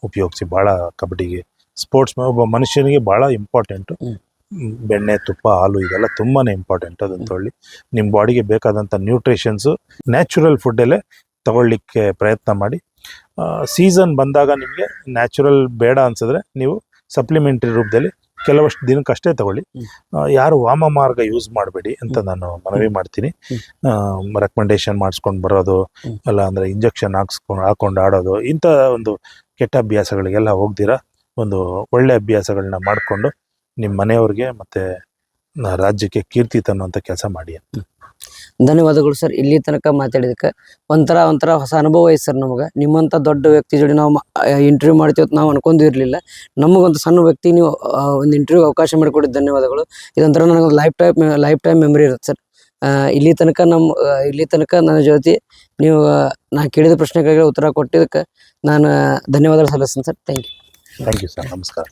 ಉಪಯೋಗಿಸಿ. ಭಾಳ ಕಬಡ್ಡಿಗೆ ಸ್ಪೋರ್ಟ್ಸ್ ಒಬ್ಬ ಮನುಷ್ಯನಿಗೆ ಭಾಳ ಇಂಪಾರ್ಟೆಂಟು. ಬೆಣ್ಣೆ ತುಪ್ಪ ಹಾಲು ಇದೆಲ್ಲ ತುಂಬಾ ಇಂಪಾರ್ಟೆಂಟ್. ಅದನ್ನು ತೊಗೊಳ್ಳಿ. ನಿಮ್ಮ ಬಾಡಿಗೆ ಬೇಕಾದಂಥ ನ್ಯೂಟ್ರಿಷನ್ಸು ನ್ಯಾಚುರಲ್ ಫುಡ್ಡಲ್ಲೇ ತಗೊಳ್ಳಿಕ್ಕೆ ಪ್ರಯತ್ನ ಮಾಡಿ. ಸೀಸನ್ ಬಂದಾಗ ನಿಮಗೆ ನ್ಯಾಚುರಲ್ ಬೇಡ ಅನ್ಸಿದ್ರೆ ನೀವು ಸಪ್ಲಿಮೆಂಟ್ರಿ ರೂಪದಲ್ಲಿ ಕೆಲವಷ್ಟು ದಿನಕ್ಕಷ್ಟೇ ತಗೊಳ್ಳಿ. ಯಾರು ವಾಮ ಮಾರ್ಗ ಯೂಸ್ ಮಾಡಬೇಡಿ ಅಂತ ನಾನು ಮನವಿ ಮಾಡ್ತೀನಿ. ರೆಕಮೆಂಡೇಶನ್ ಮಾಡಿಸ್ಕೊಂಡು ಬರೋದು, ಅಲ್ಲ ಅಂದರೆ ಇಂಜೆಕ್ಷನ್ ಹಾಕೊಂಡು ಆಡೋದು, ಇಂಥ ಒಂದು ಕೆಟ್ಟ ಅಭ್ಯಾಸಗಳಿಗೆಲ್ಲ ಹೋಗ್ದಿರಾ ಒಂದು ಒಳ್ಳೆ ಅಭ್ಯಾಸಗಳನ್ನ ಮಾಡಿಕೊಂಡು ನಿಮ್ಮ ಮನೆಯವ್ರಿಗೆ ಮತ್ತು ರಾಜ್ಯಕ್ಕೆ ಕೀರ್ತಿ ತನ್ನುವಂಥ ಕೆಲಸ ಮಾಡಿ. ಧನ್ಯವಾದಗಳು ಸರ್. ಇಲ್ಲಿ ತನಕ ಮಾತಾಡಿದಕ್ಕೆ ಒಂಥರ ಹೊಸ ಅನುಭವ ಐತೆ ಸರ್ ನಮಗೆ. ನಿಮ್ಮಂಥ ದೊಡ್ಡ ವ್ಯಕ್ತಿ ಜೋಡಿ ನಾವು ಇಂಟರ್ವ್ಯೂ ಮಾಡ್ತೀವಿ ನಾವು ಅನ್ಕೊಂಡಿರಲಿಲ್ಲ. ನಮಗೊಂದು ಸಣ್ಣ ವ್ಯಕ್ತಿ ನೀವು ಒಂದು ಇಂಟರ್ವ್ಯೂ ಅವಕಾಶ ಮಾಡಿಕೊಟ್ಟಿದ್ದು ಧನ್ಯವಾದಗಳು. ಇದೊಂಥರ ನನಗೊಂದು ಲೈಫ್ ಟೈಮ್ ಮೆಮರಿ ಇರುತ್ತೆ ಸರ್. ಇಲ್ಲಿ ತನಕ ನನ್ನ ಜೊತೆ ನೀವು ನಾ ಕೇಳಿದ ಪ್ರಶ್ನೆಗಳಿಗೆ ಉತ್ತರ ಕೊಟ್ಟಿದ್ದಕ್ಕೆ ನಾನು ಧನ್ಯವಾದಗಳು ಸಲ್ಲಿಸ್ತೀನಿ ಸರ್. Thank you sir. ನಮಸ್ಕಾರ.